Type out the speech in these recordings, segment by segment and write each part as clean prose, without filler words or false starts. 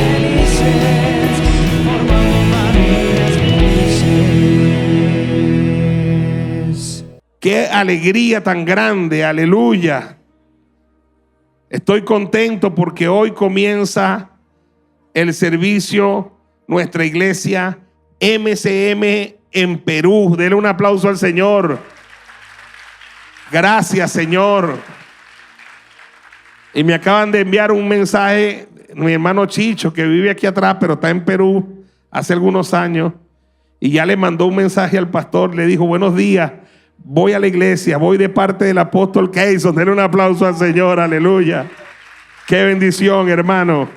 felices, formando familias felices. Qué alegría tan grande, aleluya. Estoy contento porque hoy comienza el servicio, nuestra iglesia MCM en Perú. Denle un aplauso al Señor. Gracias, Señor. Y me acaban de enviar un mensaje, mi hermano Chicho, que vive aquí atrás, pero está en Perú hace algunos años, y ya le mandó un mensaje al pastor. Le dijo: buenos días, voy a la iglesia, voy de parte del apóstol Keyson. Denle un aplauso al Señor, aleluya. Qué bendición, hermano.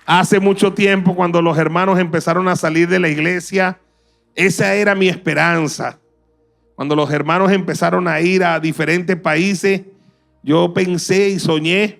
Hace mucho tiempo, cuando los hermanos empezaron a salir de la iglesia, esa era mi esperanza. Cuando los hermanos empezaron a ir a diferentes países, yo pensé y soñé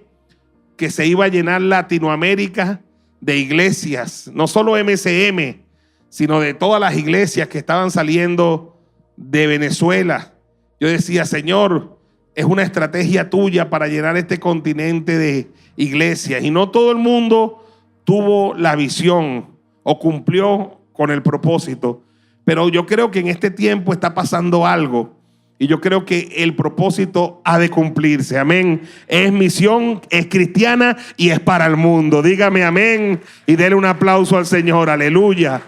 que se iba a llenar Latinoamérica de iglesias, no solo MCM, sino de todas las iglesias que estaban saliendo de Venezuela. Yo decía: Señor, es una estrategia tuya para llenar este continente de iglesias. Y no todo el mundo tuvo la visión o cumplió con el propósito. Pero yo creo que en este tiempo está pasando algo. Y yo creo que el propósito ha de cumplirse. Amén. Es misión, es cristiana y es para el mundo. Dígame amén y denle un aplauso al Señor. Aleluya.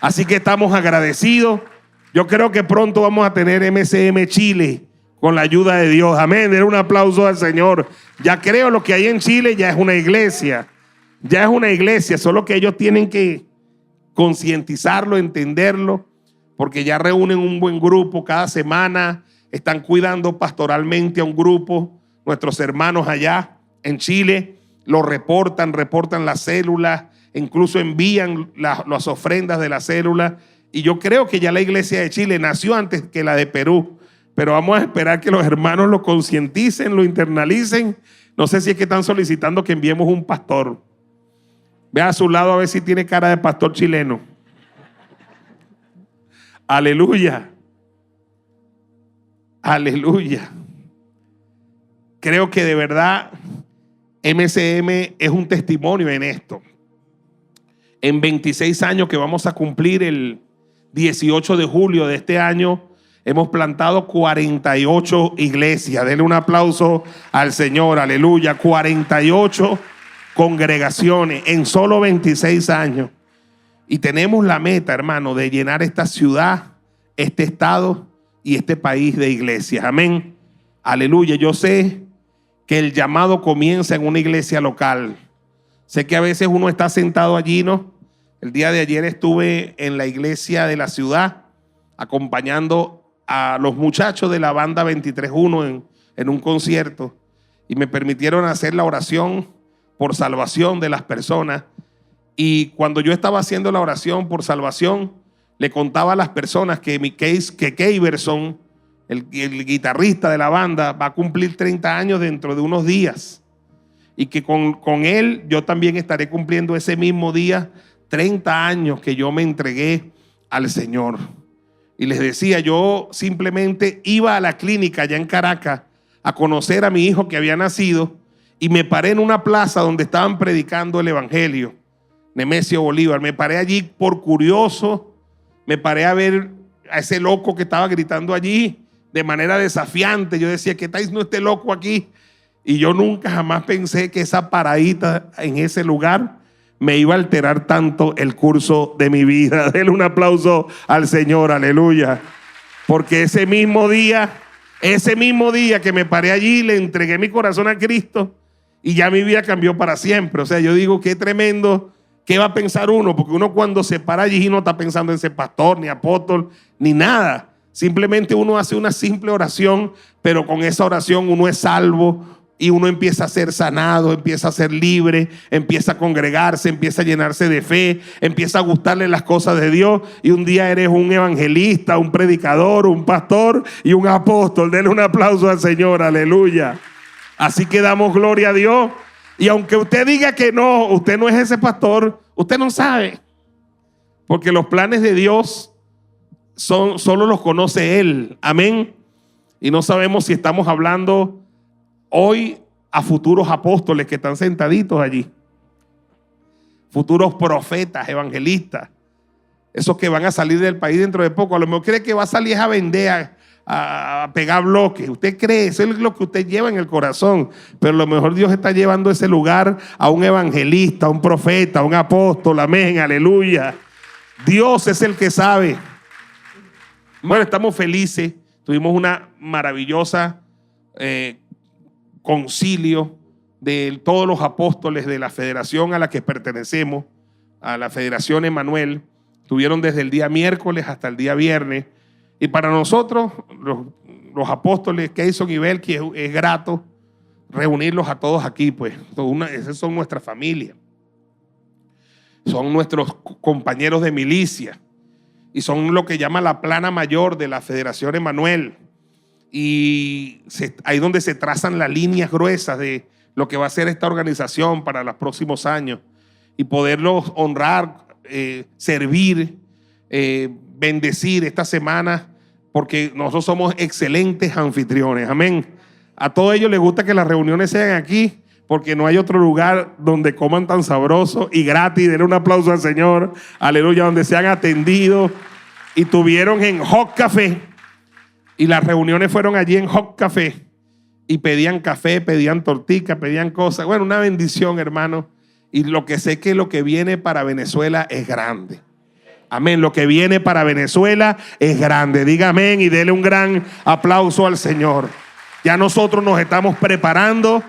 Así que estamos agradecidos. Yo creo que pronto vamos a tener MCM Chile con la ayuda de Dios. Amén. Denle un aplauso al Señor. Ya creo lo que hay en Chile ya es una iglesia. Ya es una iglesia. Solo que ellos tienen que concientizarlo, entenderlo, porque ya reúnen un buen grupo cada semana. Están cuidando pastoralmente a un grupo. Nuestros hermanos allá en Chile lo reportan las células, incluso envían las ofrendas de las células. Y yo creo que ya la iglesia de Chile nació antes que la de Perú, pero vamos a esperar que los hermanos lo concienticen, lo internalicen. No sé si es que están solicitando que enviemos un pastor. Vea a su lado a ver si tiene cara de pastor chileno. Aleluya. Aleluya. Creo que de verdad MCM es un testimonio en esto. En 26 años que vamos a cumplir el 18 de julio de este año, hemos plantado 48 iglesias. Denle un aplauso al Señor, aleluya. 48 congregaciones en solo 26 años. Y tenemos la meta, hermano, de llenar esta ciudad, este estado y este país de iglesias. Amén. Aleluya. Yo sé que el llamado comienza en una iglesia local. Sé que a veces uno está sentado allí, ¿no? El día de ayer estuve en la iglesia de la ciudad acompañando a los muchachos de la banda 23-1 en un concierto, y me permitieron hacer la oración por salvación de las personas. Y cuando yo estaba haciendo la oración por salvación, le contaba a las personas que Keyverson, el guitarrista de la banda, va a cumplir 30 años dentro de unos días. Y que con él yo también estaré cumpliendo ese mismo día 30 años que yo me entregué al Señor. Y les decía, yo simplemente iba a la clínica allá en Caracas a conocer a mi hijo que había nacido, y me paré en una plaza donde estaban predicando el evangelio. Nemesio Bolívar. Me paré allí por curioso. Me paré a ver a ese loco que estaba gritando allí de manera desafiante. Yo decía: ¿qué está diciendo este loco aquí? Y yo nunca jamás pensé que esa paradita en ese lugar me iba a alterar tanto el curso de mi vida. Denle un aplauso al Señor, aleluya. Porque ese mismo día que me paré allí, le entregué mi corazón a Cristo y ya mi vida cambió para siempre. O sea, yo digo, qué tremendo. ¿Qué va a pensar uno? Porque uno cuando se para allí no está pensando en ser pastor, ni apóstol, ni nada. Simplemente uno hace una simple oración, pero con esa oración uno es salvo y uno empieza a ser sanado, empieza a ser libre, empieza a congregarse, empieza a llenarse de fe, empieza a gustarle las cosas de Dios, y un día eres un evangelista, un predicador, un pastor y un apóstol. Denle un aplauso al Señor, aleluya. Así que damos gloria a Dios. Y aunque usted diga que no, usted no es ese pastor, usted no sabe. Porque los planes de Dios solo los conoce Él. Amén. Y no sabemos si estamos hablando hoy a futuros apóstoles que están sentaditos allí, futuros profetas, evangelistas, esos que van a salir del país dentro de poco. A lo mejor cree que va a salir a vender, a pegar bloques. Usted cree, eso es lo que usted lleva en el corazón, pero a lo mejor Dios está llevando a ese lugar a un evangelista, a un profeta, a un apóstol. Amén, aleluya. Dios es el que sabe. Bueno, estamos felices. Tuvimos una maravillosa concilio de todos los apóstoles de la federación a la que pertenecemos, a la Federación Emanuel. Estuvieron desde el día miércoles hasta el día viernes. Y para nosotros, los apóstoles Keyson y Belki, es grato reunirlos a todos aquí, pues. Esas son nuestra familia. Son nuestros compañeros de milicia. Y son lo que llama la plana mayor de la Federación Emanuel. Y ahí donde se trazan las líneas gruesas de lo que va a ser esta organización para los próximos años. Y poderlos honrar, servir, bendecir esta semana, porque nosotros somos excelentes anfitriones. Amén. A todos ellos les gusta que las reuniones sean aquí, porque no hay otro lugar donde coman tan sabroso y gratis. Denle un aplauso al Señor, aleluya, donde sean atendidos. Y tuvieron en Hot Café, y las reuniones fueron allí en Hot Café, y pedían café, pedían tortica, pedían cosas. Bueno, una bendición, hermano. Y lo que sé que lo que viene para Venezuela es grande. Amén. Lo que viene para Venezuela es grande. Diga amén y dele un gran aplauso al Señor. Ya nosotros nos estamos preparando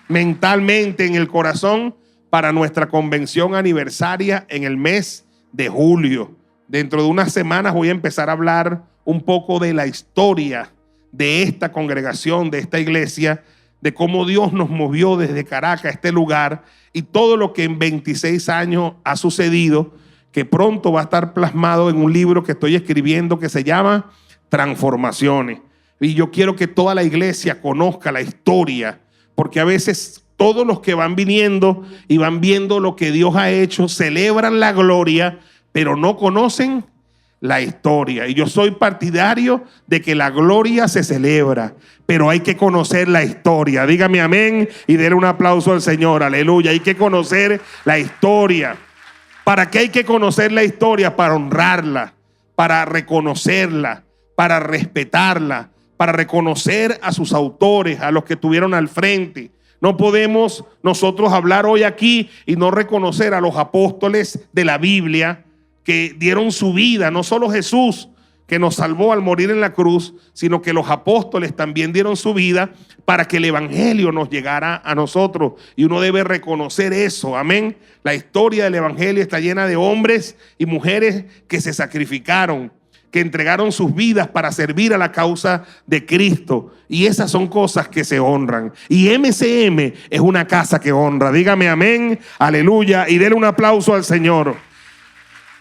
mentalmente en el corazón para nuestra convención aniversaria en el mes de julio. Dentro de unas semanas voy a empezar a hablar un poco de la historia de esta congregación, de esta iglesia, de cómo Dios nos movió desde Caracas a este lugar y todo lo que en 26 años ha sucedido, que pronto va a estar plasmado en un libro que estoy escribiendo que se llama Transformaciones. Y yo quiero que toda la iglesia conozca la historia, porque a veces todos los que van viniendo y van viendo lo que Dios ha hecho, celebran la gloria, pero no conocen la historia. Y yo soy partidario de que la gloria se celebra, pero hay que conocer la historia. Dígame amén y denle un aplauso al Señor. Aleluya. Hay que conocer la historia. ¿Para qué hay que conocer la historia? Para honrarla, para reconocerla, para respetarla, para reconocer a sus autores, a los que estuvieron al frente. No podemos nosotros hablar hoy aquí y no reconocer a los apóstoles de la Biblia que dieron su vida. No solo Jesús, que nos salvó al morir en la cruz, sino que los apóstoles también dieron su vida para que el evangelio nos llegara a nosotros. Y uno debe reconocer eso. Amén. La historia del evangelio está llena de hombres y mujeres que se sacrificaron, que entregaron sus vidas para servir a la causa de Cristo. Y esas son cosas que se honran. Y MCM es una casa que honra. Dígame amén, aleluya, y denle un aplauso al Señor.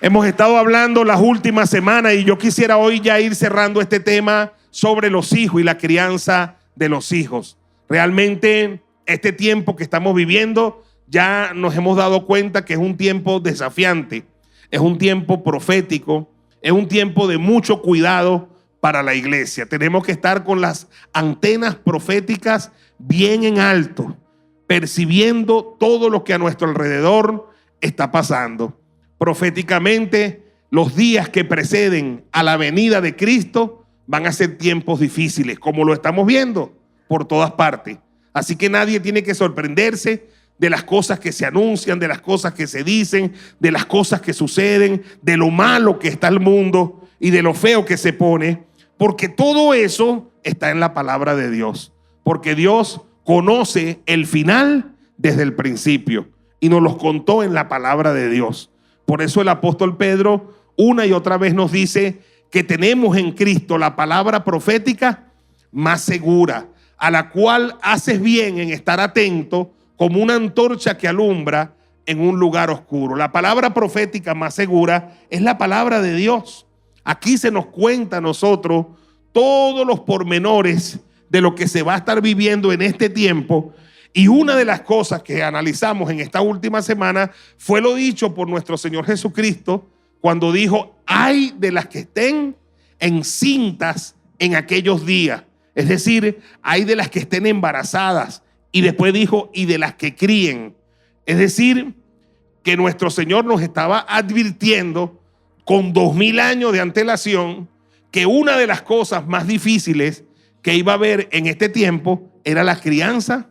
Hemos estado hablando las últimas semanas y yo quisiera hoy ya ir cerrando este tema sobre los hijos y la crianza de los hijos. Realmente este tiempo que estamos viviendo ya nos hemos dado cuenta que es un tiempo desafiante, es un tiempo profético, es un tiempo de mucho cuidado para la iglesia. Tenemos que estar con las antenas proféticas bien en alto, percibiendo todo lo que a nuestro alrededor está pasando. Proféticamente, los días que preceden a la venida de Cristo van a ser tiempos difíciles, como lo estamos viendo por todas partes. Así que nadie tiene que sorprenderse de las cosas que se anuncian, de las cosas que se dicen, de las cosas que suceden, de lo malo que está el mundo y de lo feo que se pone, porque todo eso está en la palabra de Dios. Porque Dios conoce el final desde el principio y nos los contó en la palabra de Dios. Por eso el apóstol Pedro una y otra vez nos dice que tenemos en Cristo la palabra profética más segura, a la cual haces bien en estar atento como una antorcha que alumbra en un lugar oscuro. La palabra profética más segura es la palabra de Dios. Aquí se nos cuenta a nosotros todos los pormenores de lo que se va a estar viviendo en este tiempo. Y una de las cosas que analizamos en esta última semana fue lo dicho por nuestro Señor Jesucristo cuando dijo: ay de las que estén encintas en aquellos días. Es decir, hay de las que estén embarazadas. Y después dijo: y de las que críen. Es decir, que nuestro Señor nos estaba advirtiendo con 2000 años de antelación que una de las cosas más difíciles que iba a haber en este tiempo era la crianza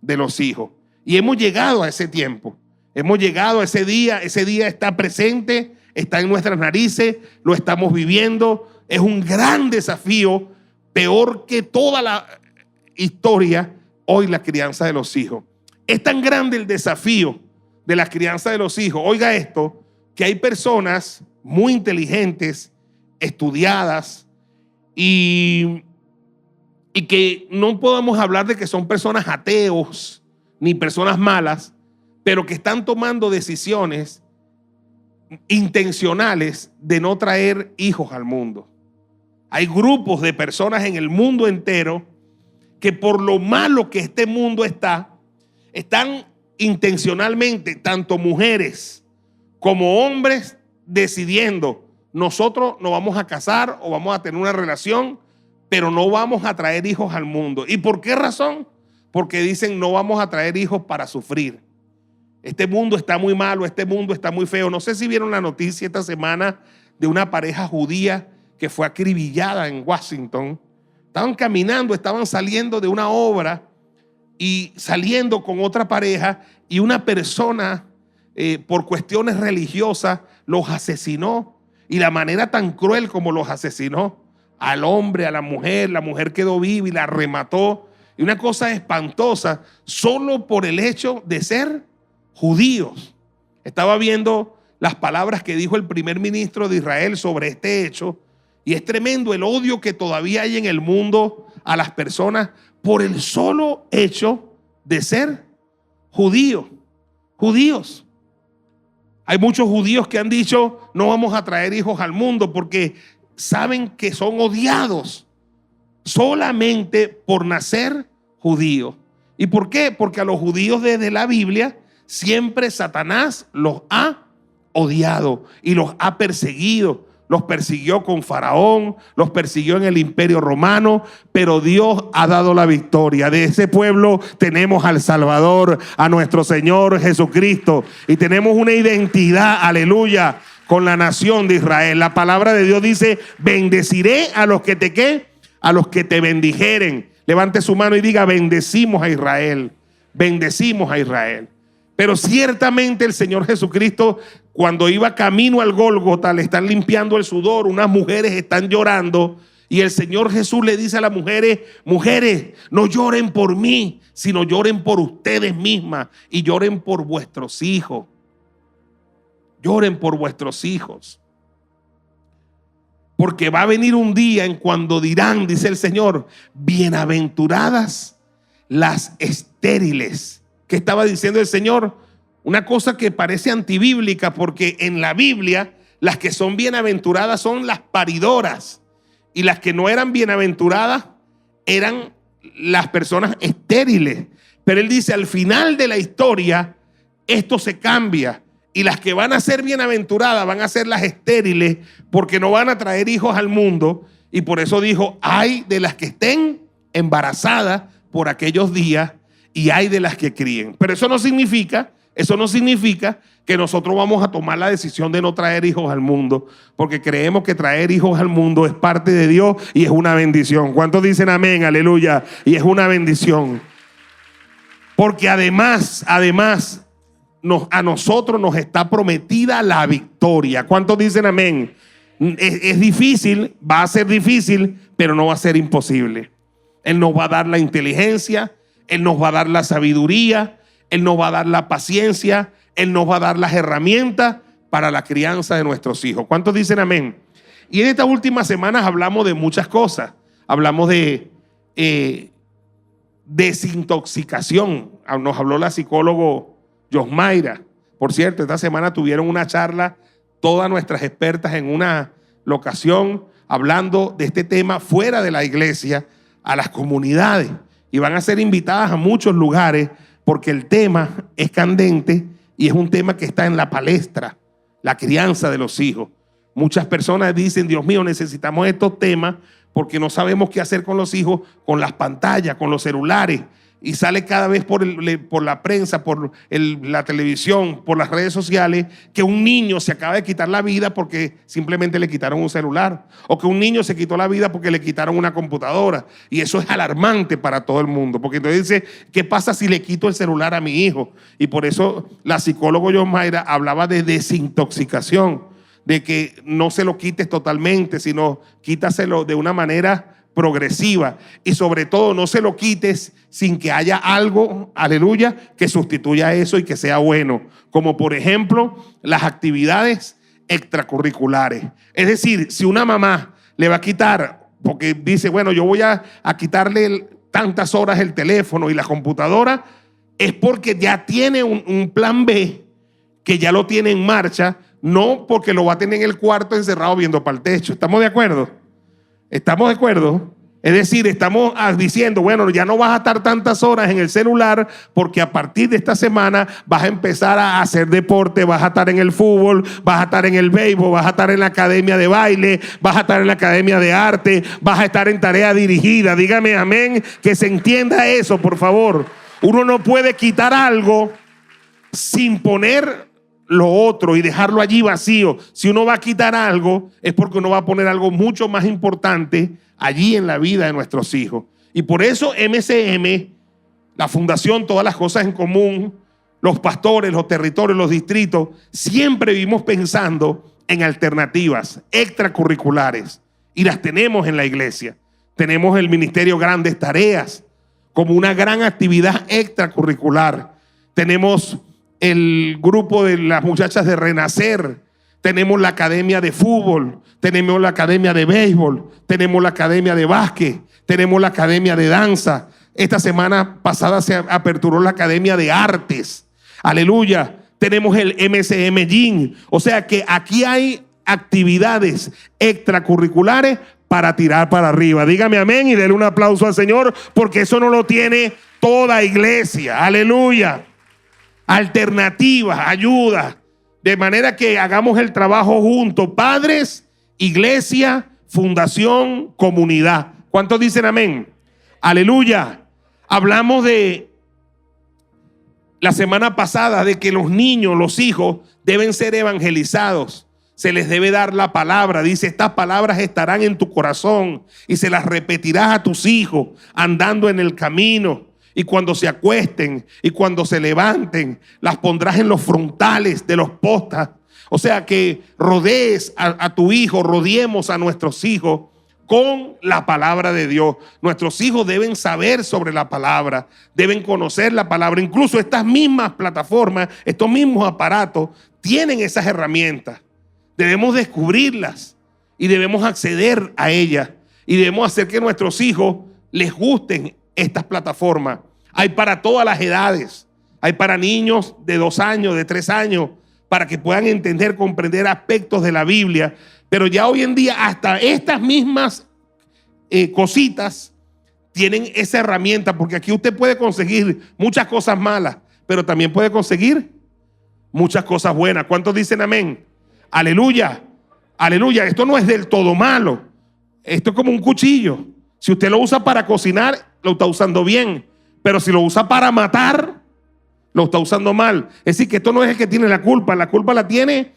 de los hijos. Y hemos llegado a ese tiempo, hemos llegado a ese día está presente, está en nuestras narices, lo estamos viviendo. Es un gran desafío, peor que toda la historia, hoy la crianza de los hijos. Es tan grande el desafío de la crianza de los hijos, oiga esto, que hay personas muy inteligentes, estudiadas y que no podemos hablar de que son personas ateos ni personas malas, pero que están tomando decisiones intencionales de no traer hijos al mundo. Hay grupos de personas en el mundo entero que por lo malo que este mundo están intencionalmente, tanto mujeres como hombres, decidiendo: nosotros nos vamos a casar o vamos a tener una relación, pero no vamos a traer hijos al mundo. ¿Y por qué razón? Porque dicen: no vamos a traer hijos para sufrir. Este mundo está muy malo, este mundo está muy feo. No sé si vieron la noticia esta semana de una pareja judía que fue acribillada en Washington. Estaban caminando, estaban saliendo de una obra y saliendo con otra pareja, y una persona por cuestiones religiosas los asesinó, y la manera tan cruel como los asesinó al hombre, a la mujer quedó viva y la remató, y una cosa espantosa, solo por el hecho de ser judíos. Estaba viendo las palabras que dijo el primer ministro de Israel sobre este hecho, y es tremendo el odio que todavía hay en el mundo a las personas por el solo hecho de ser judíos. Hay muchos judíos que han dicho: no vamos a traer hijos al mundo, porque saben que son odiados solamente por nacer judíos. ¿Y por qué? Porque a los judíos desde la Biblia siempre Satanás los ha odiado y los ha perseguido. Los persiguió con Faraón, los persiguió en el Imperio Romano, pero Dios ha dado la victoria. De ese pueblo tenemos al Salvador, a nuestro Señor Jesucristo, y tenemos una identidad, aleluya, con la nación de Israel. La palabra de Dios dice: bendeciré a los que a los que te bendijeren. Levante su mano y diga: bendecimos a Israel, bendecimos a Israel. Pero ciertamente el Señor Jesucristo, cuando iba camino al Gólgota, le están limpiando el sudor, unas mujeres están llorando, y el Señor Jesús le dice a las mujeres: mujeres, no lloren por mí, sino lloren por ustedes mismas y lloren por vuestros hijos. Lloren por vuestros hijos. Porque va a venir un día en cuando dirán, dice el Señor: bienaventuradas las estériles. ¿Qué estaba diciendo el Señor? Una cosa que parece antibíblica, porque en la Biblia las que son bienaventuradas son las paridoras, y las que no eran bienaventuradas eran las personas estériles. Pero él dice: al final de la historia esto se cambia, y las que van a ser bienaventuradas van a ser las estériles, porque no van a traer hijos al mundo. Y por eso dijo: ay de las que estén embarazadas por aquellos días, y hay de las que críen. Pero eso no significa que nosotros vamos a tomar la decisión de no traer hijos al mundo, porque creemos que traer hijos al mundo es parte de Dios y es una bendición. ¿Cuántos dicen amén? Aleluya. Y es una bendición. Porque además a nosotros nos está prometida la victoria. ¿Cuántos dicen amén? Es difícil, va a ser difícil, pero no va a ser imposible. Él nos va a dar la inteligencia, Él nos va a dar la sabiduría, Él nos va a dar la paciencia, Él nos va a dar las herramientas para la crianza de nuestros hijos. ¿Cuántos dicen amén? Y en estas últimas semanas hablamos de muchas cosas. Hablamos de desintoxicación. Nos habló la psicóloga Yosmaira. Por cierto, esta semana tuvieron una charla todas nuestras expertas en una locación hablando de este tema fuera de la iglesia, a las comunidades, y van a ser invitadas a muchos lugares porque el tema es candente y es un tema que está en la palestra, la crianza de los hijos. Muchas personas dicen: Dios mío, necesitamos estos temas porque no sabemos qué hacer con los hijos, con las pantallas, con los celulares. y sale cada vez por la prensa, por la televisión, por las redes sociales, que un niño se acaba de quitar la vida porque simplemente le quitaron un celular, o que un niño se quitó la vida porque le quitaron una computadora. Y eso es alarmante para todo el mundo, porque entonces dice, ¿qué pasa si le quito el celular a mi hijo? Y por eso la psicóloga Yosmaira hablaba de desintoxicación, de que no se lo quites totalmente, sino quítaselo de una manera progresiva, y sobre todo no se lo quites sin que haya algo, aleluya, que sustituya eso y que sea bueno, como por ejemplo las actividades extracurriculares. Es decir, si una mamá le va a quitar, porque dice, bueno, yo voy a quitarle tantas horas el teléfono y la computadora, es porque ya tiene un plan B, que ya lo tiene en marcha, no porque lo va a tener en el cuarto encerrado viendo para el techo. ¿Estamos de acuerdo? ¿Estamos de acuerdo? Es decir, estamos diciendo, bueno, ya no vas a estar tantas horas en el celular, porque a partir de esta semana vas a empezar a hacer deporte, vas a estar en el fútbol, vas a estar en el béisbol, vas a estar en la academia de baile, vas a estar en la academia de arte, vas a estar en tarea dirigida. Dígame amén, que se entienda eso, por favor. Uno no puede quitar algo sin poner lo otro y dejarlo allí vacío. Si uno va a quitar algo, es porque uno va a poner algo mucho más importante allí en la vida de nuestros hijos. Y por eso MCM, la fundación Todas las Cosas en Común, los pastores, los territorios, los distritos, siempre vivimos pensando en alternativas extracurriculares, y las tenemos en la iglesia. Tenemos el Ministerio Grandes Tareas como una gran actividad extracurricular. Tenemos el grupo de las muchachas de Renacer, tenemos la academia de fútbol, tenemos la academia de béisbol, tenemos la academia de básquet, tenemos la academia de danza. Esta semana pasada se aperturó la academia de artes. Aleluya. Tenemos el MCM Gym. O sea que aquí hay actividades extracurriculares para tirar para arriba. Dígame amén y denle un aplauso al Señor, porque eso no lo tiene toda iglesia. Aleluya. Alternativas, ayuda, de manera que hagamos el trabajo juntos, padres, iglesia, fundación, comunidad. ¿Cuántos dicen amén? Aleluya. Hablamos de la semana pasada de que los niños, los hijos deben ser evangelizados. Se les debe dar la palabra. Dice, estas palabras estarán en tu corazón y se las repetirás a tus hijos andando en el camino. Y cuando se acuesten y cuando se levanten, las pondrás en los frontales de los postes. O sea que rodees a tu hijo, rodeemos a nuestros hijos con la palabra de Dios. Nuestros hijos deben saber sobre la palabra, deben conocer la palabra. Incluso estas mismas plataformas, estos mismos aparatos tienen esas herramientas. Debemos descubrirlas y debemos acceder a ellas, y debemos hacer que nuestros hijos les gusten estas plataformas. Hay para todas las edades. Hay para niños de 2 años, de 3 años, para que puedan entender, comprender aspectos de la Biblia. Pero ya hoy en día hasta estas mismas cositas tienen esa herramienta, porque aquí usted puede conseguir muchas cosas malas, pero también puede conseguir muchas cosas buenas. ¿Cuántos dicen amén? Aleluya, aleluya. Esto no es del todo malo. Esto es como un cuchillo. Si usted lo usa para cocinar, lo está usando bien. Pero si lo usa para matar, lo está usando mal. Es decir, que esto no es el que tiene la culpa la tiene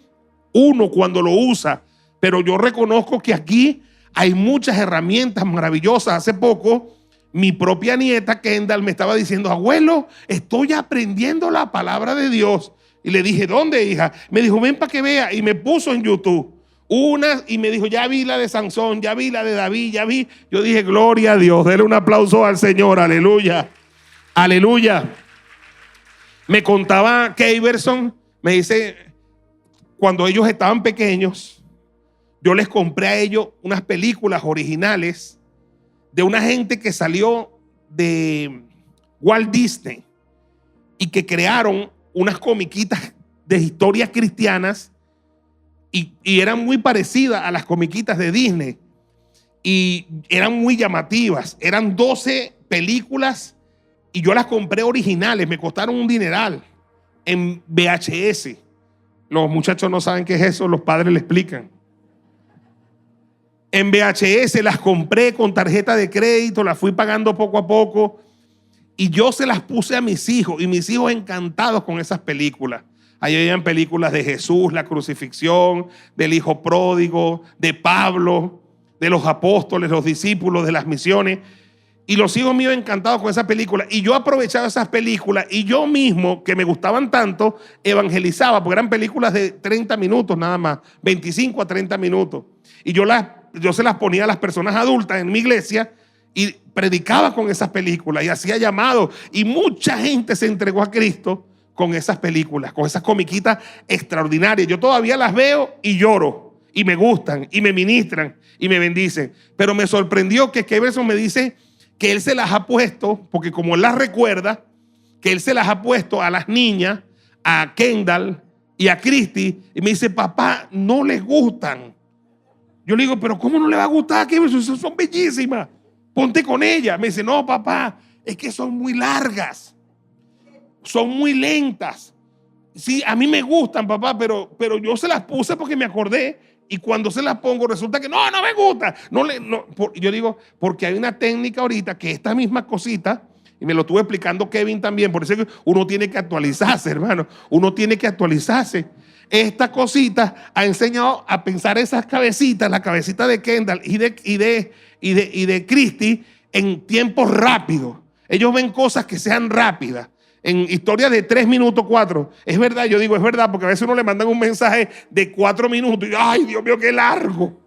uno cuando lo usa. Pero yo reconozco que aquí hay muchas herramientas maravillosas. Hace poco, mi propia nieta Kendall me estaba diciendo, abuelo, estoy aprendiendo la palabra de Dios. Y le dije, ¿dónde, hija? Me dijo, ven para que vea. Y me puso en YouTube una y me dijo, ya vi la de Sansón, ya vi la de David, ya vi. Yo dije, gloria a Dios, denle un aplauso al Señor, aleluya, aleluya. Me contaba Keiberson, me dice, cuando ellos estaban pequeños, yo les compré a ellos unas películas originales de una gente que salió de Walt Disney y que crearon unas comiquitas de historias cristianas y eran muy parecidas a las comiquitas de Disney y eran muy llamativas. Eran 12 películas y yo las compré originales, me costaron un dineral en VHS. Los muchachos no saben qué es eso, los padres le explican. En VHS las compré con tarjeta de crédito, las fui pagando poco a poco Y yo se las puse a mis hijos y mis hijos encantados con esas películas. Ahí habían películas de Jesús, la crucifixión, del hijo pródigo, de Pablo, de los apóstoles, los discípulos, de las misiones. Y los hijos míos encantados con esa película. Y yo aprovechaba esas películas y yo mismo, que me gustaban tanto, evangelizaba, porque eran películas de 30 minutos nada más, 25 a 30 minutos. Y yo se las ponía a las personas adultas en mi iglesia y predicaba con esas películas y hacía llamados. Y mucha gente se entregó a Cristo con esas películas, con esas comiquitas extraordinarias. Yo todavía las veo y lloro. Y me gustan y me ministran y me bendicen. Pero me sorprendió que Keverson me dice que él se las ha puesto, porque como él las recuerda, que él se las ha puesto a las niñas, a Kendall y a Christy, y me dice, papá, no les gustan. Yo le digo, pero ¿cómo no le va a gustar? Son bellísimas. Ponte con ella. Me dice, no, papá, es que son muy largas. Son muy lentas. Sí, a mí me gustan, papá, pero yo se las puse porque me acordé. Y cuando se las pongo, resulta que no me gusta. Yo digo, porque hay una técnica ahorita que esta misma cosita, y me lo estuvo explicando Kevin también, por eso es que uno tiene que actualizarse, hermano. Uno tiene que actualizarse. Esta cosita ha enseñado a pensar esas cabecitas, la cabecita de Kendall y de Christy en tiempos rápidos. Ellos ven cosas que sean rápidas. En historias de 3 minutos, 4. Es verdad, yo digo, es verdad, porque a veces uno le mandan un mensaje de 4 minutos y ay, Dios mío, qué largo.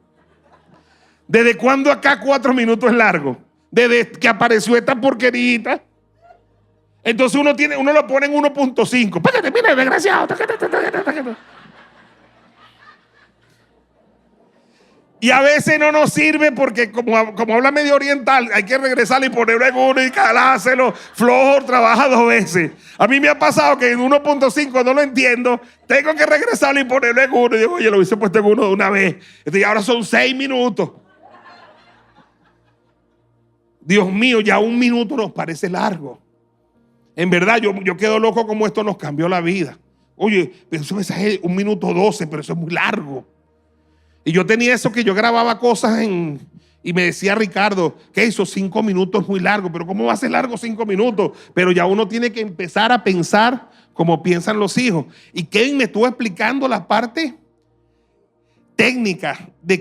¿Desde cuándo acá 4 minutos es largo? Desde que apareció esta porquerita. Entonces uno lo pone en 1.5. Págate, mira, desgraciado. Y a veces no nos sirve porque como habla medio oriental, hay que regresarle y ponerlo en 1 y calárselo. Flojo trabaja 2 veces. A mí me ha pasado que en 1.5 no lo entiendo. Tengo que regresarle y ponerlo en 1. Y digo, oye, lo hubiese puesto en 1 de una vez. Y ahora son 6 minutos. Dios mío, ya 1 minuto nos parece largo. En verdad, yo quedo loco como esto nos cambió la vida. Oye, ese mensaje 1 minuto 12, pero eso es muy largo. Y yo tenía eso que yo grababa cosas y me decía Ricardo, que esos 5 minutos es muy largo, pero ¿cómo va a ser largo 5 minutos? Pero ya uno tiene que empezar a pensar como piensan los hijos. Y Kevin me estuvo explicando la parte técnica de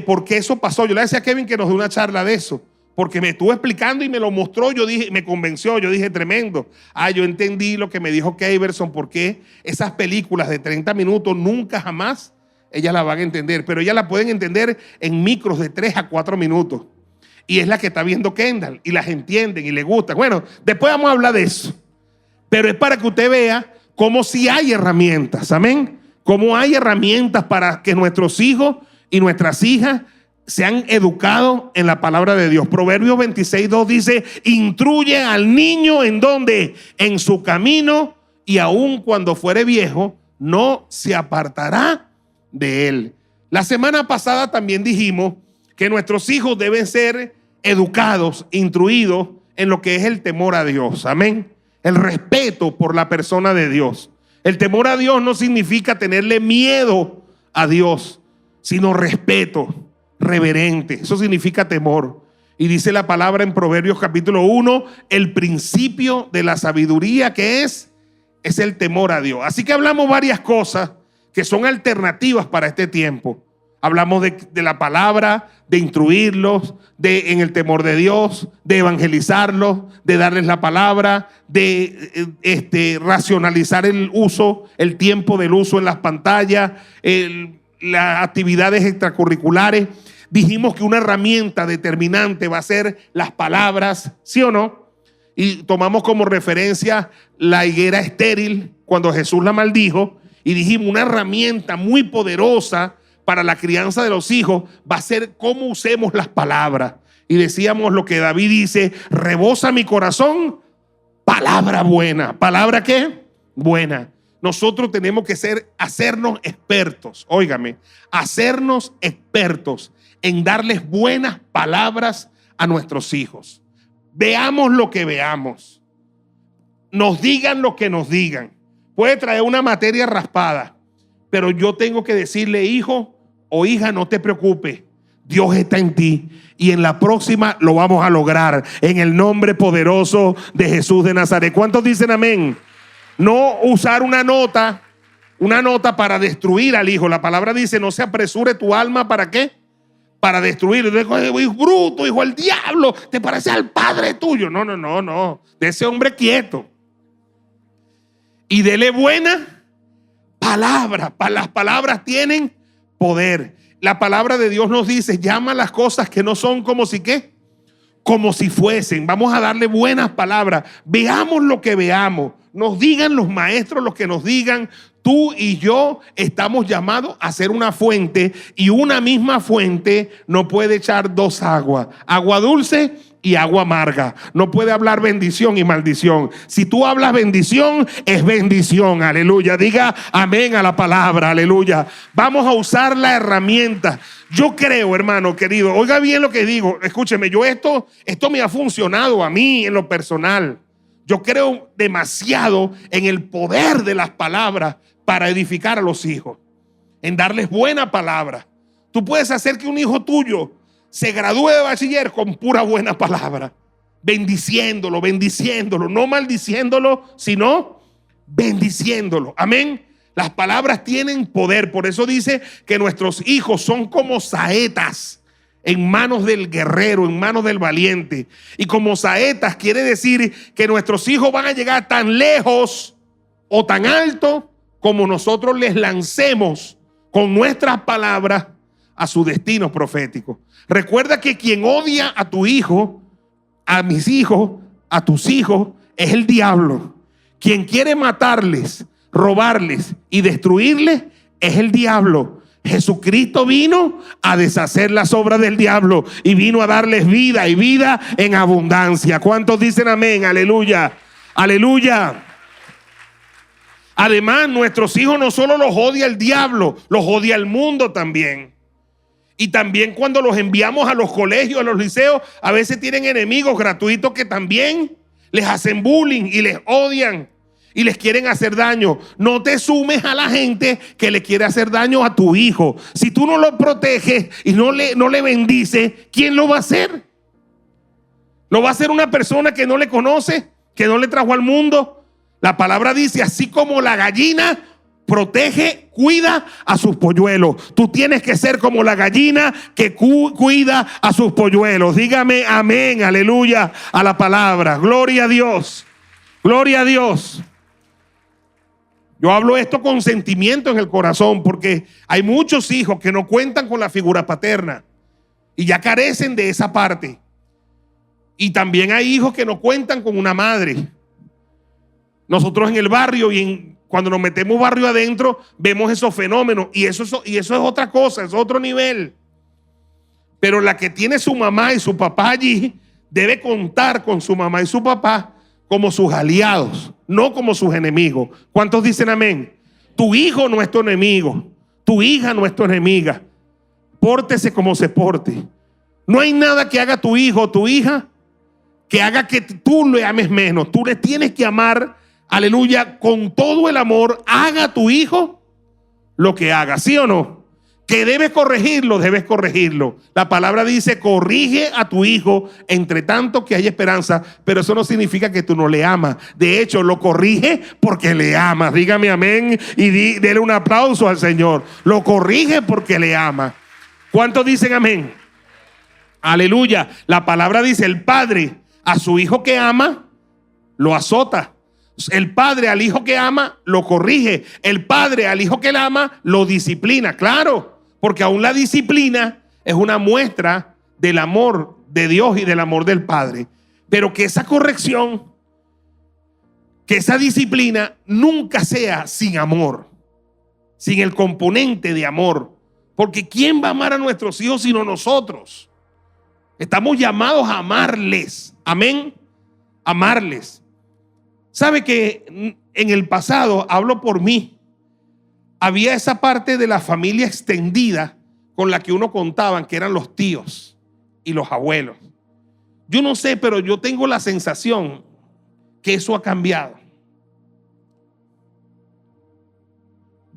por qué eso pasó. Yo le decía a Kevin que nos dé una charla de eso, porque me estuvo explicando y me lo mostró. Yo dije, me convenció, yo dije, tremendo. Yo entendí lo que me dijo Keverson, porque esas películas de 30 minutos nunca jamás ellas la van a entender, pero ellas la pueden entender en micros de 3 a 4 minutos. Y es la que está viendo Kendall y las entienden y les gusta. Bueno, después vamos a hablar de eso. Pero es para que usted vea cómo sí hay herramientas, amén. Cómo hay herramientas para que nuestros hijos y nuestras hijas sean educados en la palabra de Dios. Proverbios 26:2 dice, instruye al niño en donde, en su camino, y aun cuando fuere viejo, no se apartará de él. La semana pasada también dijimos que nuestros hijos deben ser educados, instruidos en lo que es el temor a Dios. Amén. El respeto por la persona de Dios. El temor a Dios no significa tenerle miedo a Dios, sino respeto reverente. Eso significa temor. Y dice la palabra en Proverbios capítulo 1, el principio de la sabiduría que es el temor a Dios. Así que hablamos varias cosas que son alternativas para este tiempo. Hablamos de la palabra, de instruirlos, en el temor de Dios, de evangelizarlos, de darles la palabra, de racionalizar el uso, el tiempo del uso en las pantallas, las actividades extracurriculares. Dijimos que una herramienta determinante va a ser las palabras, ¿sí o no? Y tomamos como referencia la higuera estéril cuando Jesús la maldijo. Y dijimos, una herramienta muy poderosa para la crianza de los hijos va a ser cómo usemos las palabras. Y decíamos lo que David dice, rebosa mi corazón, palabra buena. ¿Palabra qué? Buena. Nosotros tenemos que hacernos expertos, óigame, hacernos expertos en darles buenas palabras a nuestros hijos. Veamos lo que veamos. Nos digan lo que nos digan. Puede traer una materia raspada, pero yo tengo que decirle, hijo o hija, no te preocupes. Dios está en ti. Y en la próxima lo vamos a lograr en el nombre poderoso de Jesús de Nazaret. ¿Cuántos dicen amén? No usar una nota para destruir al hijo. La palabra dice: no se apresure tu alma. ¿Para qué? Para destruir. Hijo bruto, hijo del diablo, te parece al padre tuyo. No. De ese hombre quieto. Y dele buena palabra. Las palabras tienen poder. La palabra de Dios nos dice: llama las cosas que no son como si qué, como si fuesen. Vamos a darle buenas palabras. Veamos lo que veamos. Nos digan los maestros lo que nos digan. Tú y yo estamos llamados a ser una fuente, y una misma fuente no puede echar dos aguas: agua dulce y agua amarga. No puede hablar bendición y maldición. Si tú hablas bendición, es bendición. Aleluya. Diga amén a la palabra. Aleluya. Vamos a usar la herramienta. Yo creo, hermano querido, oiga bien lo que digo. Escúcheme, esto me ha funcionado a mí en lo personal. Yo creo demasiado en el poder de las palabras para edificar a los hijos, en darles buena palabra. Tú puedes hacer que un hijo tuyo se gradúe de bachiller con pura buena palabra, bendiciéndolo, no maldiciéndolo, sino bendiciéndolo. Amén. Las palabras tienen poder. Por eso dice que nuestros hijos son como saetas en manos del guerrero, en manos del valiente. Y como saetas quiere decir que nuestros hijos van a llegar tan lejos o tan alto como nosotros les lancemos con nuestras palabras a su destino profético. Recuerda que quien odia a tu hijo, a mis hijos, a tus hijos, es el diablo. Quien quiere matarles, robarles y destruirles es el diablo. Jesucristo vino a deshacer las obras del diablo y vino a darles vida, y vida en abundancia. ¿Cuántos dicen amén? Aleluya. Aleluya. Además, nuestros hijos no solo los odia el diablo, los odia el mundo también. Y también cuando los enviamos a los colegios, a los liceos, a veces tienen enemigos gratuitos que también les hacen bullying y les odian y les quieren hacer daño. No te sumes a la gente que le quiere hacer daño a tu hijo. Si tú no lo proteges y no le bendices, ¿quién lo va a hacer? ¿Lo va a hacer una persona que no le conoce, que no le trajo al mundo? La palabra dice: así como la gallina protege, cuida a sus polluelos, tú tienes que ser como la gallina que cuida a sus polluelos. Dígame amén, aleluya a la palabra. Gloria a Dios, gloria a Dios. Yo hablo esto con sentimiento en el corazón, porque hay muchos hijos que no cuentan con la figura paterna y ya carecen de esa parte. Y también hay hijos que no cuentan con una madre. Nosotros en el barrio cuando nos metemos barrio adentro vemos esos fenómenos, y eso es otra cosa, es otro nivel. Pero la que tiene su mamá y su papá allí debe contar con su mamá y su papá como sus aliados, no como sus enemigos. ¿Cuántos dicen amén? Tu hijo no es tu enemigo, tu hija no es tu enemiga. Pórtese como se porte. No hay nada que haga tu hijo o tu hija que haga que tú le ames menos. Tú le tienes que amar, aleluya, con todo el amor. Haga tu hijo lo que haga, ¿sí o no? Que debes corregirlo, debes corregirlo. La palabra dice: corrige a tu hijo entre tanto que hay esperanza. Pero eso no significa que tú no le amas. De hecho, lo corrige porque le amas. Dígame amén y dele un aplauso al Señor. Lo corrige porque le ama. ¿Cuántos dicen amén? Aleluya. La palabra dice: el padre a su hijo que ama lo azota. El padre al hijo que ama lo corrige. El padre al hijo que le ama lo disciplina. Claro, porque aún la disciplina es una muestra del amor de Dios y del amor del Padre. Pero que esa corrección, que esa disciplina nunca sea sin amor, sin el componente de amor. Porque ¿quién va a amar a nuestros hijos sino nosotros? Estamos llamados a amarles. Amén. Amarles. ¿Sabe que en el pasado, hablo por mí, había esa parte de la familia extendida con la que uno contaban, que eran los tíos y los abuelos? Yo no sé, pero yo tengo la sensación que eso ha cambiado.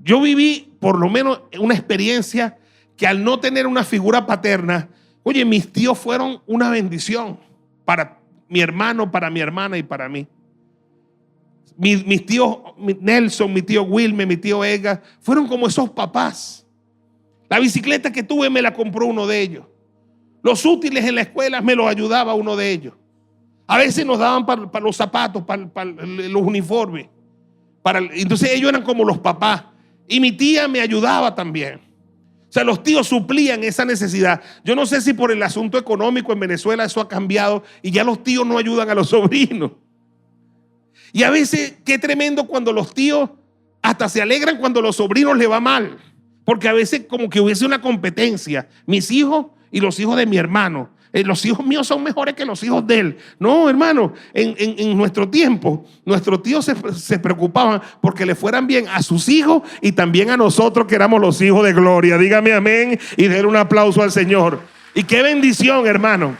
Yo viví por lo menos una experiencia que al no tener una figura paterna, oye, mis tíos fueron una bendición para mi hermano, para mi hermana y para mí. Mis tíos Nelson, mi tío Wilmer, mi tío Edgar, fueron como esos papás. La bicicleta que tuve me la compró uno de ellos. Los útiles en la escuela me los ayudaba uno de ellos. A veces nos daban para los zapatos, para los uniformes. Entonces ellos eran como los papás. Y mi tía me ayudaba también. O sea, los tíos suplían esa necesidad. Yo no sé si por el asunto económico en Venezuela eso ha cambiado y ya los tíos no ayudan a los sobrinos. Y a veces, qué tremendo cuando los tíos hasta se alegran cuando los sobrinos les va mal. Porque a veces como que hubiese una competencia. Mis hijos y los hijos de mi hermano. Los hijos míos son mejores que los hijos de él. No, hermano, en nuestro tiempo, nuestros tíos se preocupaban porque le fueran bien a sus hijos y también a nosotros que éramos los hijos de gloria. Dígame amén y denle un aplauso al Señor. Y qué bendición, hermano.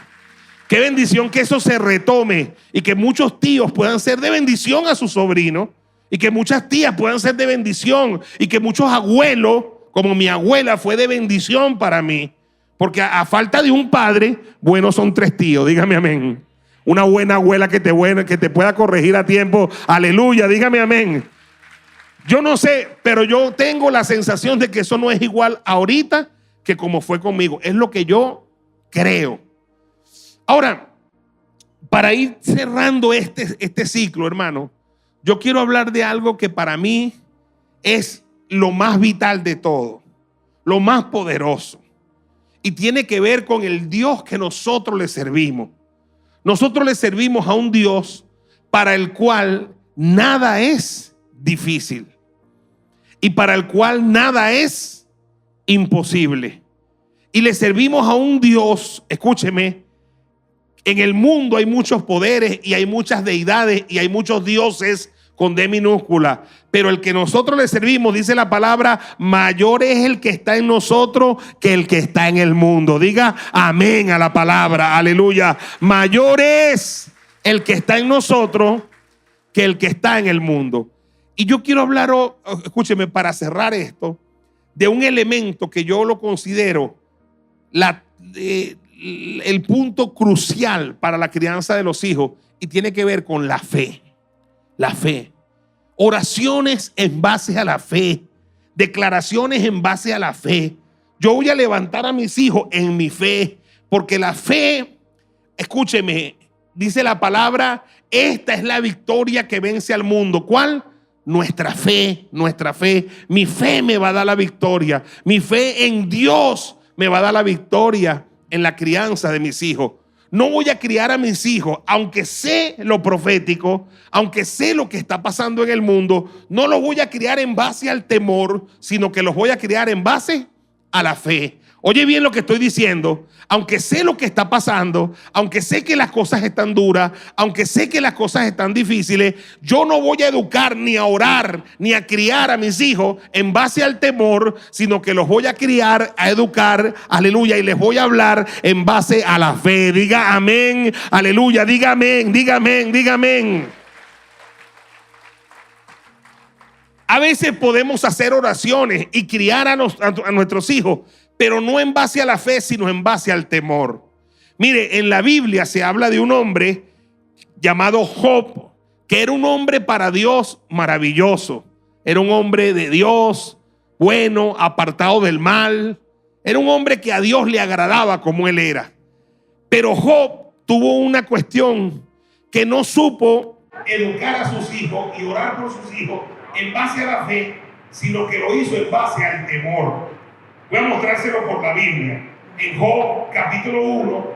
Qué bendición que eso se retome y que muchos tíos puedan ser de bendición a sus sobrinos y que muchas tías puedan ser de bendición y que muchos abuelos, como mi abuela, fue de bendición para mí. Porque a falta de un padre, buenos son 3 tíos. Dígame amén. Una buena abuela que te pueda corregir a tiempo. Aleluya, dígame amén. Yo no sé, pero yo tengo la sensación de que eso no es igual ahorita que como fue conmigo. Es lo que yo creo. Ahora, para ir cerrando este ciclo, hermano, yo quiero hablar de algo que para mí es lo más vital de todo, lo más poderoso. Y tiene que ver con el Dios que nosotros le servimos. Nosotros le servimos a un Dios para el cual nada es difícil y para el cual nada es imposible. Y le servimos a un Dios, escúcheme, en el mundo hay muchos poderes y hay muchas deidades y hay muchos dioses con D minúscula, pero el que nosotros le servimos, dice la palabra, mayor es el que está en nosotros que el que está en el mundo. Diga amén a la palabra, aleluya. Mayor es el que está en nosotros que el que está en el mundo. Y yo quiero hablar, escúcheme, para cerrar esto, de un elemento que yo lo considero el punto crucial para la crianza de los hijos y tiene que ver con la fe. La fe. Oraciones en base a la fe. Declaraciones en base a la fe. Yo voy a levantar a mis hijos en mi fe, porque la fe, escúcheme, dice la palabra, esta es la victoria que vence al mundo. ¿Cuál? Nuestra fe, nuestra fe. Mi fe me va a dar la victoria. Mi fe en Dios me va a dar la victoria en la crianza de mis hijos. No voy a criar a mis hijos, aunque sé lo profético, aunque sé lo que está pasando en el mundo, no los voy a criar en base al temor, sino que los voy a criar en base a la fe. Oye bien lo que estoy diciendo. Aunque sé lo que está pasando, aunque sé que las cosas están duras, aunque sé que las cosas están difíciles, yo no voy a educar, ni a orar, ni a criar a mis hijos en base al temor, sino que los voy a criar, a educar, aleluya, y les voy a hablar en base a la fe. Diga amén, aleluya, diga amén, diga amén, diga amén. A veces podemos hacer oraciones y criar a nuestros hijos, pero no en base a la fe, sino en base al temor. Mire, en la Biblia se habla de un hombre llamado Job, que era un hombre para Dios maravilloso. Era un hombre de Dios, bueno, apartado del mal. Era un hombre que a Dios le agradaba como él era. Pero Job tuvo una cuestión que no supo educar a sus hijos y orar por sus hijos en base a la fe, sino que lo hizo en base al temor. Voy a mostrárselo por la Biblia. En Job capítulo 1,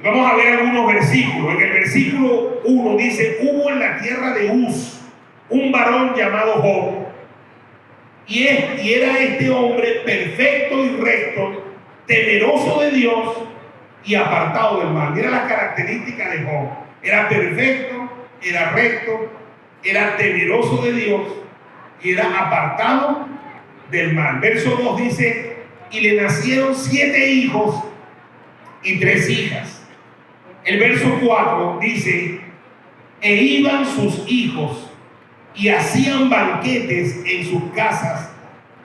vamos a ver algunos versículos. En el versículo 1 dice: hubo en la tierra de Uz un varón llamado Job, y era este hombre perfecto y recto, temeroso de Dios y apartado del mal. Mira las características de Job. Era perfecto, era recto, era temeroso de Dios y era apartado del mal. Verso 2 dice: y le nacieron 7 hijos y 3 hijas. El verso 4 dice: e iban sus hijos y hacían banquetes en sus casas,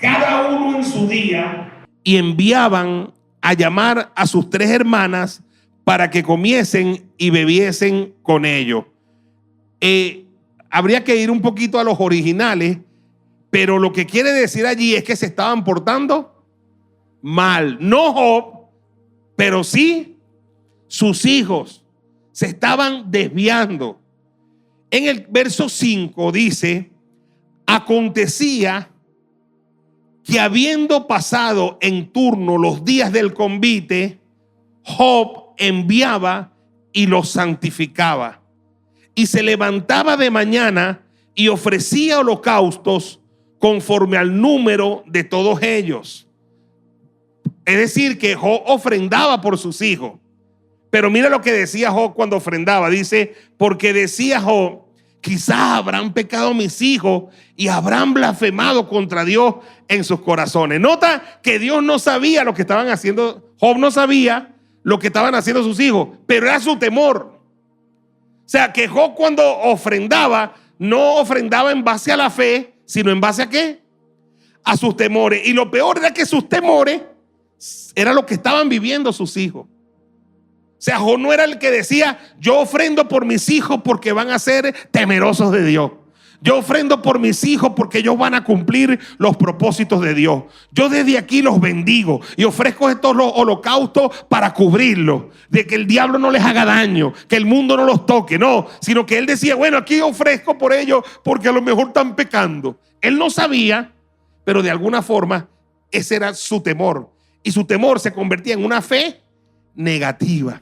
cada uno en su día, y enviaban a llamar a sus 3 hermanas para que comiesen y bebiesen con ellos. Habría que ir un poquito a los originales, pero lo que quiere decir allí es que se estaban portando mal. No Job, pero sí sus hijos se estaban desviando. En el verso 5 dice: acontecía que habiendo pasado en turno los días del convite, Job enviaba y los santificaba, y se levantaba de mañana y ofrecía holocaustos conforme al número de todos ellos. Es decir, que Job ofrendaba por sus hijos. Pero mira lo que decía Job cuando ofrendaba. Dice: porque decía Job, quizás habrán pecado mis hijos y habrán blasfemado contra Dios en sus corazones. Nota que Dios no sabía lo que estaban haciendo. Job no sabía lo que estaban haciendo sus hijos, pero era su temor. O sea, que Job cuando ofrendaba, no ofrendaba en base a la fe, sino en base a ¿qué? A sus temores. Y lo peor era que sus temores era lo que estaban viviendo sus hijos. O sea, Job no era el que decía: yo ofrendo por mis hijos porque van a ser temerosos de Dios. Yo ofrendo por mis hijos porque ellos van a cumplir los propósitos de Dios. Yo desde aquí los bendigo y ofrezco estos holocaustos para cubrirlos, de que el diablo no les haga daño, que el mundo no los toque. No, sino que él decía: bueno, aquí ofrezco por ellos porque a lo mejor están pecando. Él no sabía, pero de alguna forma ese era su temor. Y su temor se convertía en una fe negativa.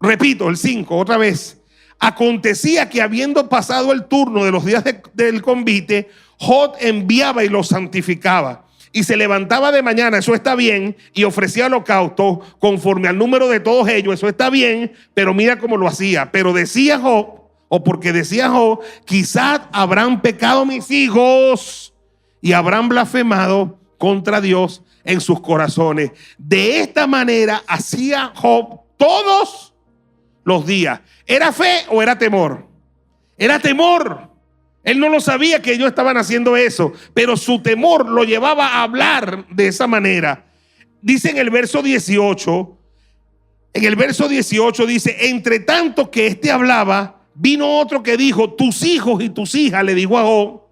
Repito, el 5 otra vez. Acontecía que habiendo pasado el turno de los días del convite, Job enviaba y los santificaba, y se levantaba de mañana, eso está bien, y ofrecía holocausto conforme al número de todos ellos, eso está bien, pero mira cómo lo hacía. Pero decía Job, o porque decía Job, quizás habrán pecado mis hijos y habrán blasfemado contra Dios en sus corazones. De esta manera hacía Job todos los días. ¿Era fe o era temor? Era temor. Él no lo sabía que ellos estaban haciendo eso, pero su temor lo llevaba a hablar de esa manera. Dice en el verso 18, dice: entre tanto que éste hablaba, vino otro que dijo: tus hijos y tus hijas, le dijo a Job,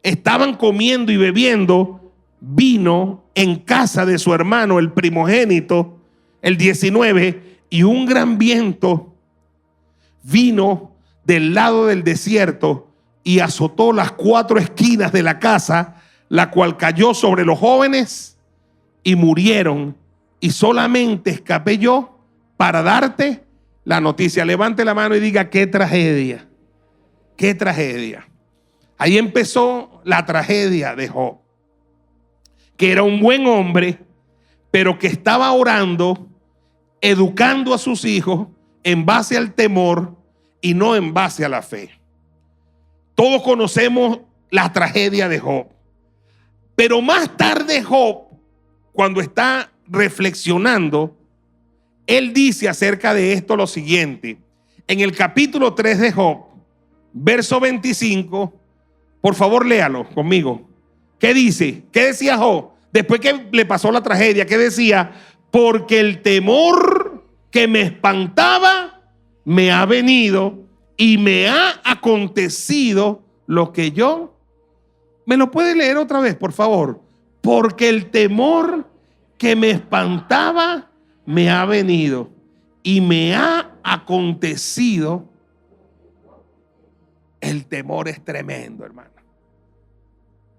estaban comiendo y bebiendo vino en casa de su hermano, el primogénito. El 19, y un gran viento vino del lado del desierto y azotó las 4 esquinas de la casa, la cual cayó sobre los jóvenes y murieron, y solamente escapé yo para darte la noticia. Levante la mano y diga: qué tragedia, qué tragedia. Ahí empezó la tragedia de Job, que era un buen hombre, pero que estaba orando, educando a sus hijos en base al temor y no en base a la fe. Todos conocemos la tragedia de Job, pero más tarde Job, cuando está reflexionando, él dice acerca de esto lo siguiente. En el capítulo 3 de Job, verso 25, por favor léalo conmigo. ¿Qué dice? ¿Qué decía Job? Después que le pasó la tragedia, ¿qué decía? Porque el temor que me espantaba me ha venido y me ha acontecido lo que yo... ¿Me lo puede leer otra vez, por favor? Porque el temor que me espantaba me ha venido y me ha acontecido. El temor es tremendo, hermano.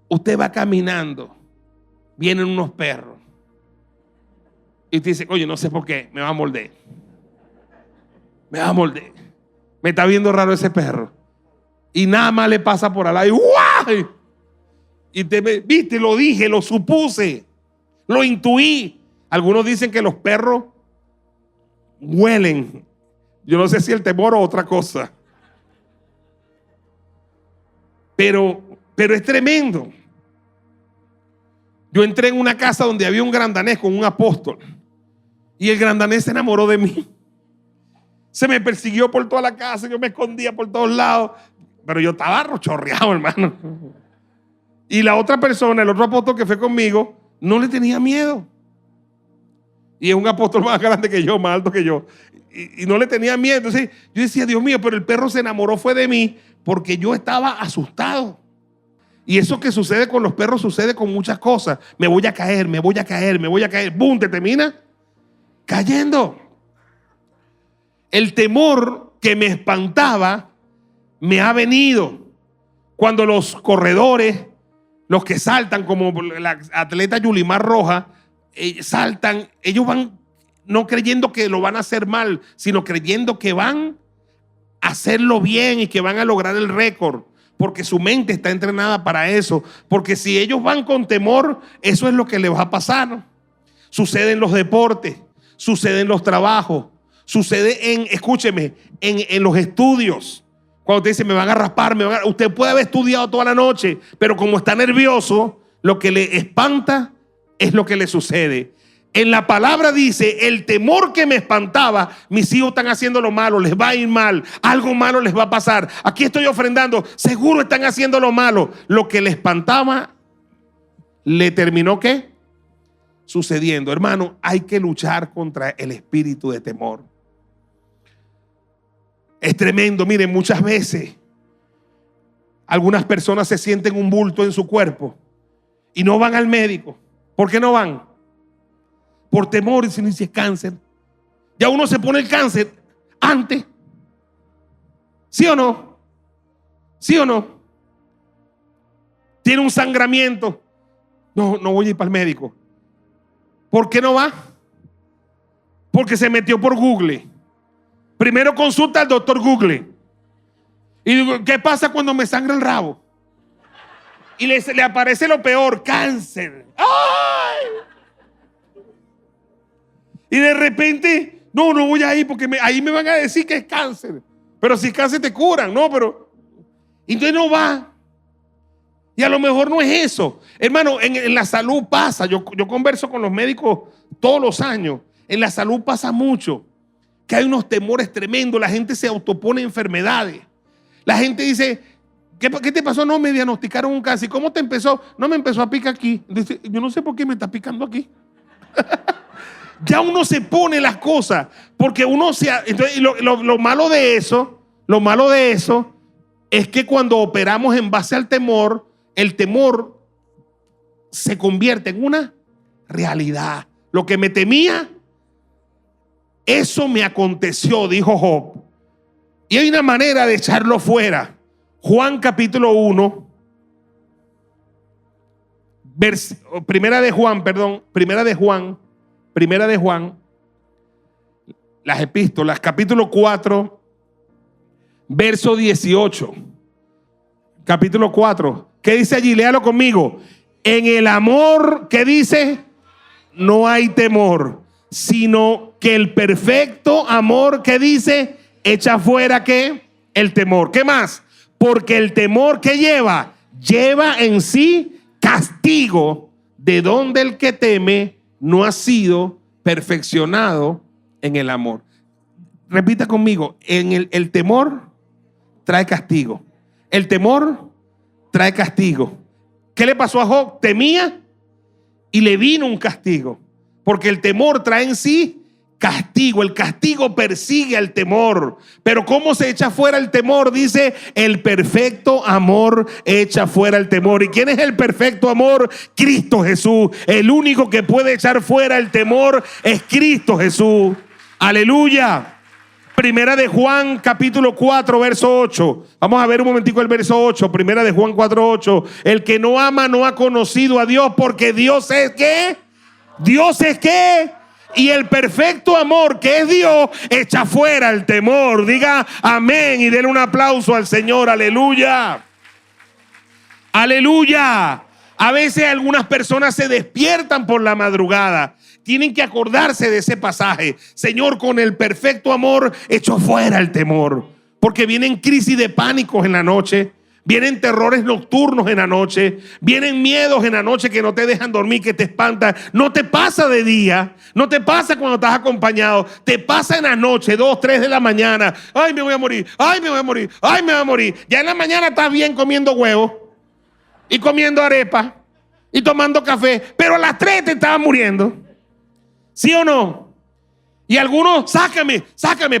Usted va caminando, vienen unos perros y usted dice: oye, no sé por qué, me va a morder. Me va a morder. Me está viendo raro ese perro. Y nada más le pasa por al lado y ¡guau! Y te viste, lo dije, lo supuse, lo intuí. Algunos dicen que los perros huelen. Yo no sé si el temor o otra cosa. Pero es tremendo. Yo entré en una casa donde había un grandanés con un apóstol. Y el grandanés se enamoró de mí. Se me persiguió por toda la casa. Yo me escondía por todos lados. Pero yo estaba rochorreado, hermano. Y la otra persona, el otro apóstol que fue conmigo, no le tenía miedo. Y es un apóstol más grande que yo, más alto que yo. Y no le tenía miedo. Entonces yo decía, Dios mío, pero el perro se enamoró fue de mí porque yo estaba asustado. Y eso que sucede con los perros sucede con muchas cosas. Me voy a caer, me voy a caer, me voy a caer. ¡Bum! Te termina cayendo. El temor que me espantaba me ha venido cuando los corredores, los que saltan como la atleta Yulimar Roja, saltan, ellos van no creyendo que lo van a hacer mal, sino creyendo que van a hacerlo bien y que van a lograr el récord, porque su mente está entrenada para eso. Porque si ellos van con temor, eso es lo que les va a pasar. Sucede en los deportes, sucede en los trabajos, sucede escúcheme, en los estudios. Cuando te dicen me van a raspar, usted puede haber estudiado toda la noche, pero como está nervioso, lo que le espanta es lo que le sucede. En la palabra dice, el temor que me espantaba, mis hijos están haciendo lo malo, les va a ir mal, algo malo les va a pasar. Aquí estoy ofrendando, seguro están haciendo lo malo. Lo que le espantaba, le terminó ¿qué? Sucediendo. Hermano, hay que luchar contra el espíritu de temor. Es tremendo. Miren, muchas veces algunas personas se sienten un bulto en su cuerpo y no van al médico. ¿Por qué no van? Por temor, si no dice cáncer. Ya uno se pone el cáncer antes. ¿Sí o no? ¿Sí o no? Tiene un sangramiento. No voy a ir para el médico. ¿Por qué no va? Porque se metió por Google. Primero consulta al doctor Google. Y digo, ¿qué pasa cuando me sangra el rabo? Y le aparece lo peor, cáncer. ¡Ay! Y de repente, no voy a ir porque ahí me van a decir que es cáncer. Pero si es cáncer te curan, no, pero... Entonces no va. Y a lo mejor no es eso. Hermano, en la salud pasa. Yo converso con los médicos todos los años. En la salud pasa mucho. Que hay unos temores tremendos. La gente se autopone enfermedades. La gente dice, ¿qué te pasó? No, me diagnosticaron un cáncer. ¿Cómo te empezó? No, me empezó a picar aquí. Dice, yo no sé por qué me está picando aquí. Ya uno se pone las cosas. Porque uno se... Entonces, lo malo de eso, es que cuando operamos en base al temor, el temor se convierte en una realidad. Lo que me temía, eso me aconteció, dijo Job. Y hay una manera de echarlo fuera. Juan capítulo 1, Primera de Juan, las epístolas, capítulo 4, verso 18. Capítulo 4. ¿Qué dice allí? Léalo conmigo. En el amor, ¿qué dice? No hay temor, sino que el perfecto amor, ¿qué dice? Echa fuera, ¿qué? El temor. ¿Qué más? Porque el temor que lleva en sí castigo, de donde el que teme no ha sido perfeccionado en el amor. Repita conmigo, el temor trae castigo. El temor trae castigo. ¿Qué le pasó a Job? Temía y le vino un castigo. Porque el temor trae en sí castigo. El castigo persigue al temor. Pero ¿cómo se echa fuera el temor? Dice, el perfecto amor echa fuera el temor. ¿Y quién es el perfecto amor? Cristo Jesús. El único que puede echar fuera el temor es Cristo Jesús. Aleluya. Primera de Juan capítulo 4 verso 8. Vamos a ver un momentico el verso 8. Primera de Juan 4, 8. El que no ama no ha conocido a Dios, porque Dios es ¿qué? Dios es ¿qué? Y el perfecto amor, que es Dios, echa fuera el temor. Diga amén y denle un aplauso al Señor. Aleluya. Aleluya. A veces algunas personas se despiertan por la madrugada. Tienen que acordarse de ese pasaje. Señor, con el perfecto amor echo fuera el temor. Porque vienen crisis de pánicos en la noche. Vienen terrores nocturnos en la noche. Vienen miedos en la noche que no te dejan dormir, que te espantan. No te pasa de día. No te pasa cuando estás acompañado. Te pasa en la noche, 2, 3 de la mañana. Ay, me voy a morir. Ay, me voy a morir. Ay, me voy a morir. Ya en la mañana estás bien comiendo huevos. y comiendo arepa y tomando café, pero a las 3 te estabas muriendo. ¿Sí o no? Y algunos, sácame,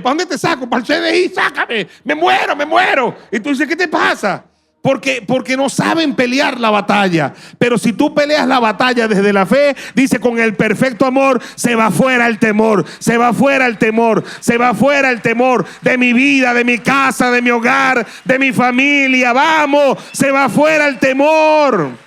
¿para dónde te saco? Para el CDI, sácame, me muero. Y tú dices, ¿qué te pasa? Porque no saben pelear la batalla. Pero si tú peleas la batalla desde la fe, dice, con el perfecto amor se va fuera el temor, se va fuera el temor, se va fuera el temor de mi vida, de mi casa, de mi hogar, de mi familia. Vamos, se va fuera el temor.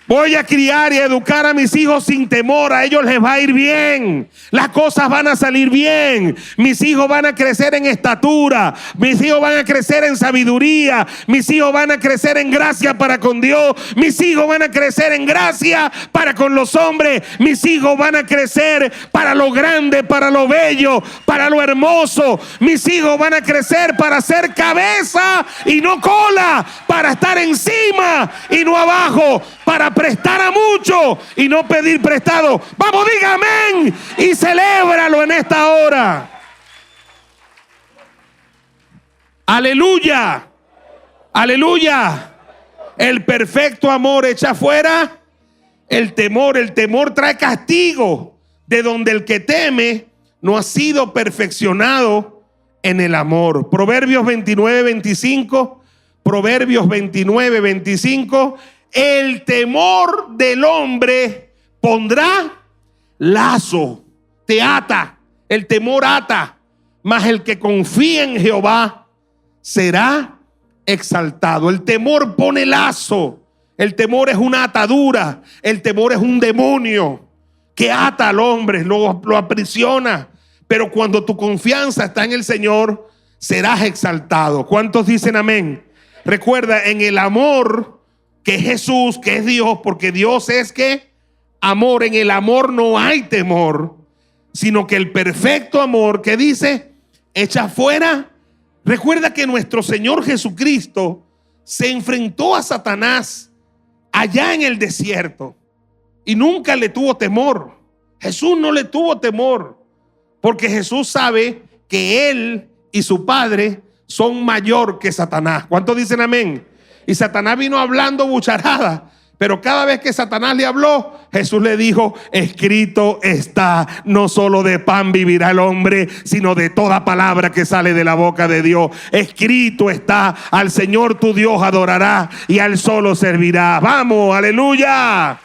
Voy a criar y educar a mis hijos sin temor. A ellos les va a ir bien. Las cosas van a salir bien. Mis hijos van a crecer en estatura. Mis hijos van a crecer en sabiduría. Mis hijos van a crecer en gracia para con Dios. Mis hijos van a crecer en gracia para con los hombres. Mis hijos van a crecer para lo grande, para lo bello, para lo hermoso. Mis hijos van a crecer para ser cabeza y no cola. Para estar encima y no abajo. Para prestar a mucho y no pedir prestado. Vamos, diga amén y celébralo en esta hora. Aleluya, aleluya. El perfecto amor echa fuera el temor. El temor trae castigo, de donde el que teme no ha sido perfeccionado en el amor. Proverbios 29:25. Proverbios 29:25. El temor del hombre pondrá lazo, te ata. El temor ata, mas el que confía en Jehová será exaltado. El temor pone lazo. El temor es una atadura. El temor es un demonio que ata al hombre, lo aprisiona. Pero cuando tu confianza está en el Señor, serás exaltado. ¿Cuántos dicen amén? Recuerda, en el amor que es Jesús, que es Dios, porque Dios es que amor. En el amor no hay temor, sino que el perfecto amor, que dice, echa fuera. Recuerda que nuestro Señor Jesucristo se enfrentó a Satanás allá en el desierto y nunca le tuvo temor. Jesús no le tuvo temor, porque Jesús sabe que Él y su Padre son mayor que Satanás. ¿Cuántos dicen amén? Y Satanás vino hablando bucharada, pero cada vez que Satanás le habló, Jesús le dijo, escrito está, no solo de pan vivirá el hombre, sino de toda palabra que sale de la boca de Dios. Escrito está, al Señor tu Dios adorará y al solo servirá. Vamos, aleluya.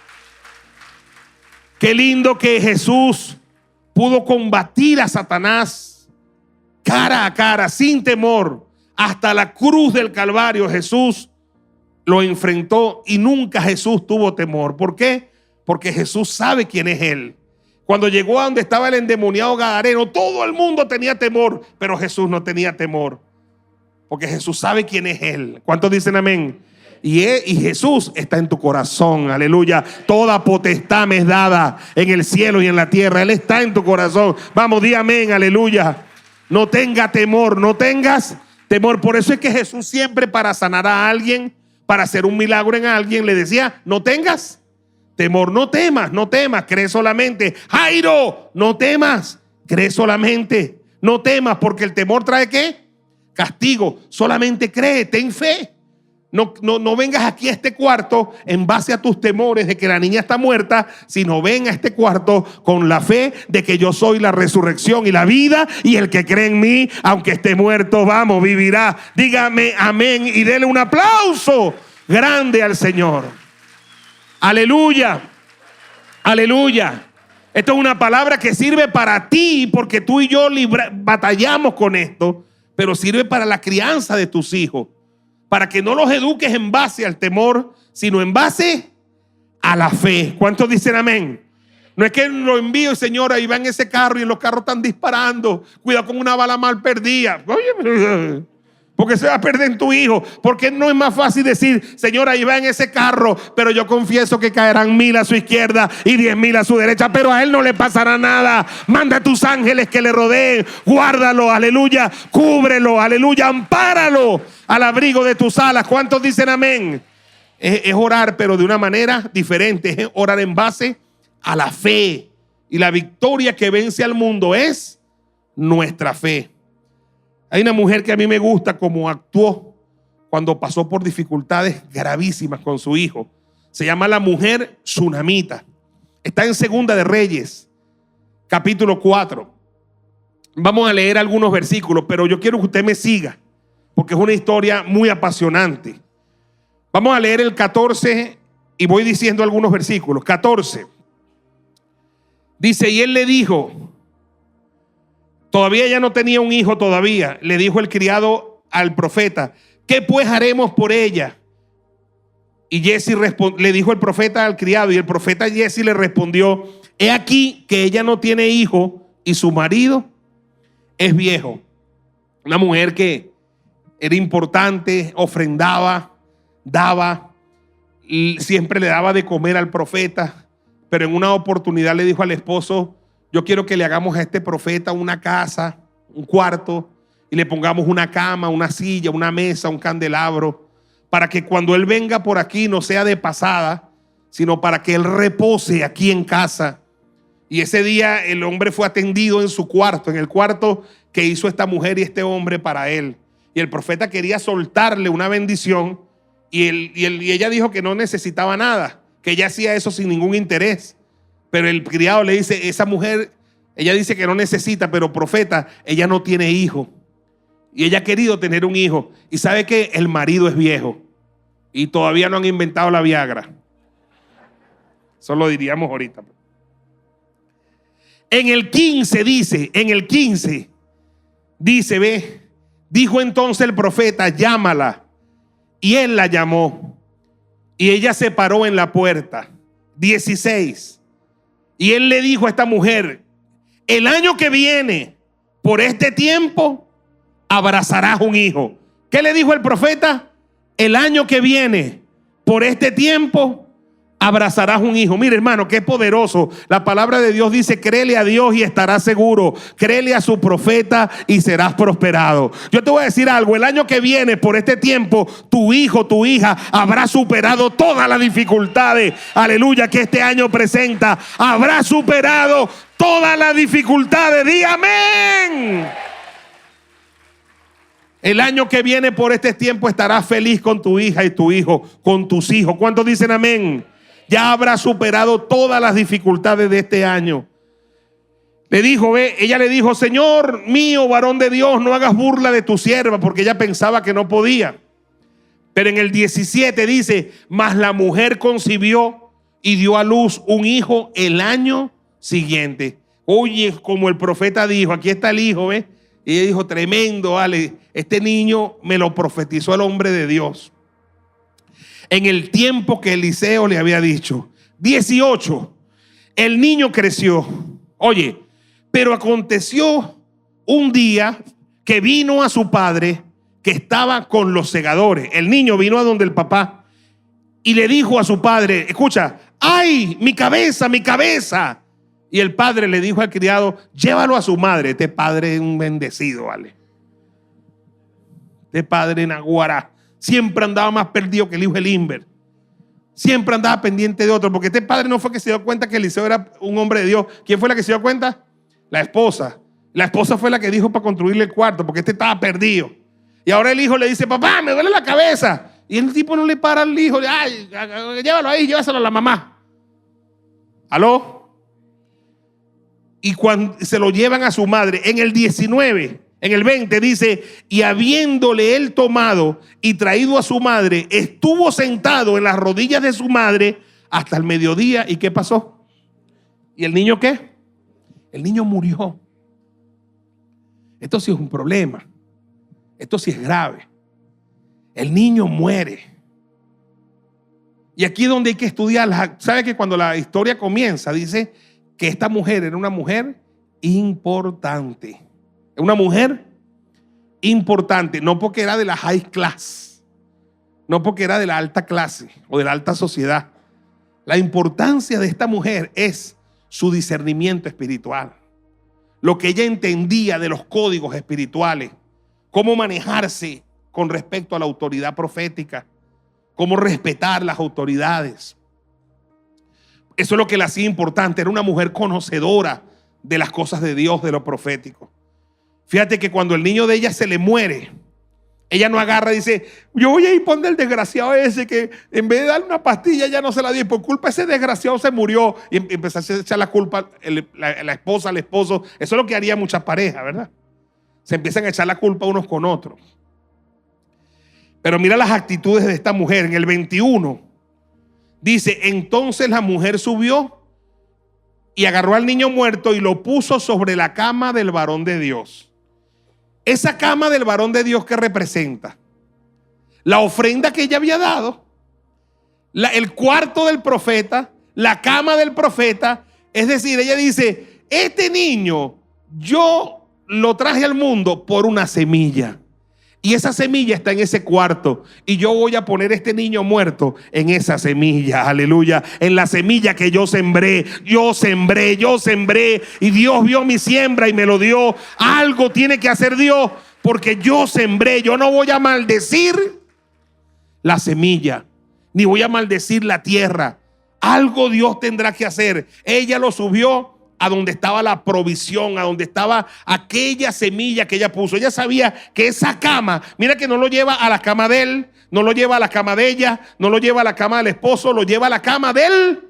Qué lindo que Jesús pudo combatir a Satanás cara a cara, sin temor. Hasta la cruz del Calvario Jesús lo enfrentó y nunca Jesús tuvo temor. ¿Por qué? Porque Jesús sabe quién es Él. Cuando llegó a donde estaba el endemoniado gadareno, todo el mundo tenía temor, pero Jesús no tenía temor, porque Jesús sabe quién es Él. ¿Cuántos dicen amén? Y Jesús está en tu corazón, aleluya. Toda potestad me es dada en el cielo y en la tierra. Él está en tu corazón. Vamos, di amén, aleluya. No tenga temor, no tengas temor. Por eso es que Jesús siempre, para sanar a alguien, para hacer un milagro en alguien, le decía, no tengas temor, no temas, cree solamente. Jairo, no temas, cree solamente. No temas, porque el temor trae ¿qué? Castigo. Solamente cree, ten fe. No vengas aquí a este cuarto en base a tus temores de que la niña está muerta, sino ven a este cuarto con la fe de que yo soy la resurrección y la vida, y el que cree en mí, aunque esté muerto, vamos, vivirá. Dígame amén y dele un aplauso grande al Señor. Aleluya, aleluya. Esto es una palabra que sirve para ti, porque tú y yo batallamos con esto, pero sirve para la crianza de tus hijos, para que no los eduques en base al temor, sino en base a la fe. ¿Cuántos dicen amén? No es que lo envío, Señor, ahí va en ese carro y los carros están disparando. Cuidado con una bala mal perdida. Oye, porque se va a perder en tu hijo. Porque no es más fácil decir, Señor, ahí va en ese carro, pero yo confieso que caerán 1000 a su izquierda y 10,000 a su derecha, pero a él no le pasará nada. Manda a tus ángeles que le rodeen, guárdalo, aleluya, cúbrelo, aleluya, ampáralo al abrigo de tus alas. ¿Cuántos dicen amén? Es orar, pero de una manera diferente. Es orar en base a la fe, y la victoria que vence al mundo es nuestra fe. Hay una mujer que a mí me gusta cómo actuó cuando pasó por dificultades gravísimas con su hijo. Se llama la mujer tsunamita. Está en Segunda de Reyes, capítulo 4. Vamos a leer algunos versículos, pero yo quiero que usted me siga, porque es una historia muy apasionante. Vamos a leer el 14 y voy diciendo algunos versículos. 14. Dice, y él le dijo, todavía ella no tenía un hijo todavía, le dijo el criado al profeta, ¿qué pues haremos por ella? Y Jesse le dijo el profeta al criado, y el profeta Jesse le respondió, he aquí que ella no tiene hijo y su marido es viejo. Una mujer que era importante, ofrendaba, daba, y siempre le daba de comer al profeta, pero en una oportunidad le dijo al esposo, yo quiero que le hagamos a este profeta una casa, un cuarto, y le pongamos una cama, una silla, una mesa, un candelabro, para que cuando él venga por aquí no sea de pasada, sino para que él repose aquí en casa. Y ese día el hombre fue atendido en su cuarto, en el cuarto que hizo esta mujer y este hombre para él. Y el profeta quería soltarle una bendición y ella dijo que no necesitaba nada, que ella hacía eso sin ningún interés. Pero el criado le dice, esa mujer, ella dice que no necesita, pero profeta, ella no tiene hijo. Y ella ha querido tener un hijo. Y sabe que el marido es viejo. Y todavía no han inventado la Viagra. Eso lo diríamos ahorita. En el 15 dice, ve, dijo entonces el profeta, llámala. Y él la llamó. Y ella se paró en la puerta. 16. Y él le dijo a esta mujer, el año que viene, por este tiempo, abrazarás un hijo. ¿Qué le dijo el profeta? El año que viene, por este tiempo, abrazarás un hijo. Mire, hermano, qué poderoso. La palabra de Dios dice, créele a Dios y estarás seguro. Créele a su profeta y serás prosperado. Yo te voy a decir algo. El año que viene, por este tiempo, tu hijo, tu hija habrá superado todas las dificultades, aleluya, que este año presenta. Habrá superado todas las dificultades. Di amén. El año que viene, por este tiempo, estarás feliz con tu hija y tu hijo, con tus hijos. ¿Cuántos dicen amén? Ya habrá superado todas las dificultades de este año. Le dijo, ve, ella le dijo, Señor mío, varón de Dios, no hagas burla de tu sierva, porque ella pensaba que no podía. Pero en el 17 dice, mas la mujer concibió y dio a luz un hijo el año siguiente. Oye, como el profeta dijo, aquí está el hijo, ¿ve? Y ella dijo, tremendo, vale, este niño me lo profetizó el hombre de Dios. En el tiempo que Eliseo le había dicho. 18. El niño creció. Oye, pero aconteció un día que vino a su padre que estaba con los segadores. El niño vino a donde el papá y le dijo a su padre, escucha, ¡ay, mi cabeza, mi cabeza! Y el padre le dijo al criado, llévalo a su madre. Este padre es un bendecido, vale. Este padre Naguará siempre andaba más perdido que el hijo Elimber. Siempre andaba pendiente de otro, porque este padre no fue que se dio cuenta que Eliseo era un hombre de Dios. ¿Quién fue la que se dio cuenta? La esposa. La esposa fue la que dijo para construirle el cuarto, porque este estaba perdido. Y ahora el hijo le dice, papá, me duele la cabeza. Y el tipo no le para al hijo. Ay, llévalo ahí, llévaselo a la mamá. ¿Aló? Y cuando se lo llevan a su madre, en el 19, en el 20 dice, y habiéndole él tomado y traído a su madre, estuvo sentado en las rodillas de su madre hasta el mediodía. ¿Y qué pasó? ¿Y el niño qué? El niño murió. Esto sí es un problema. Esto sí es grave. El niño muere. Y aquí es donde hay que estudiar. ¿Sabe que cuando la historia comienza dice que esta mujer era una mujer importante? Una mujer importante, no porque era de la high class, no porque era de la alta clase o de la alta sociedad. La importancia de esta mujer es su discernimiento espiritual, lo que ella entendía de los códigos espirituales, cómo manejarse con respecto a la autoridad profética, cómo respetar las autoridades. Eso es lo que la hacía importante. Era una mujer conocedora de las cosas de Dios, de lo profético. Fíjate que cuando el niño de ella se le muere, Ella no agarra y dice, yo voy a ir por el desgraciado ese que en vez de darle una pastilla ya no se la di. Por culpa de ese desgraciado se murió. Y empezó a echar la culpa la esposa al esposo. Eso es lo que haría muchas parejas, ¿verdad? Se empiezan a echar la culpa unos con otros. Pero mira las actitudes de esta mujer. En el 21 dice, entonces la mujer subió y agarró al niño muerto y lo puso sobre la cama del varón de Dios. Esa cama del varón de Dios, ¿qué representa? La ofrenda que ella había dado, el cuarto del profeta, la cama del profeta. Es decir, ella dice, este niño yo lo traje al mundo por una semilla. Y esa semilla está en ese cuarto. Y yo voy a poner este niño muerto en esa semilla. Aleluya. En la semilla que yo sembré. Yo sembré. Y Dios vio mi siembra y me lo dio. Algo tiene que hacer Dios porque yo sembré. Yo no voy a maldecir la semilla, ni voy a maldecir la tierra. Algo Dios tendrá que hacer. Ella lo subió a donde estaba la provisión, a donde estaba aquella semilla que ella puso. Ella sabía que esa cama, mira que no lo lleva a la cama de él, no lo lleva a la cama de ella, no lo lleva a la cama del esposo, lo lleva a la cama del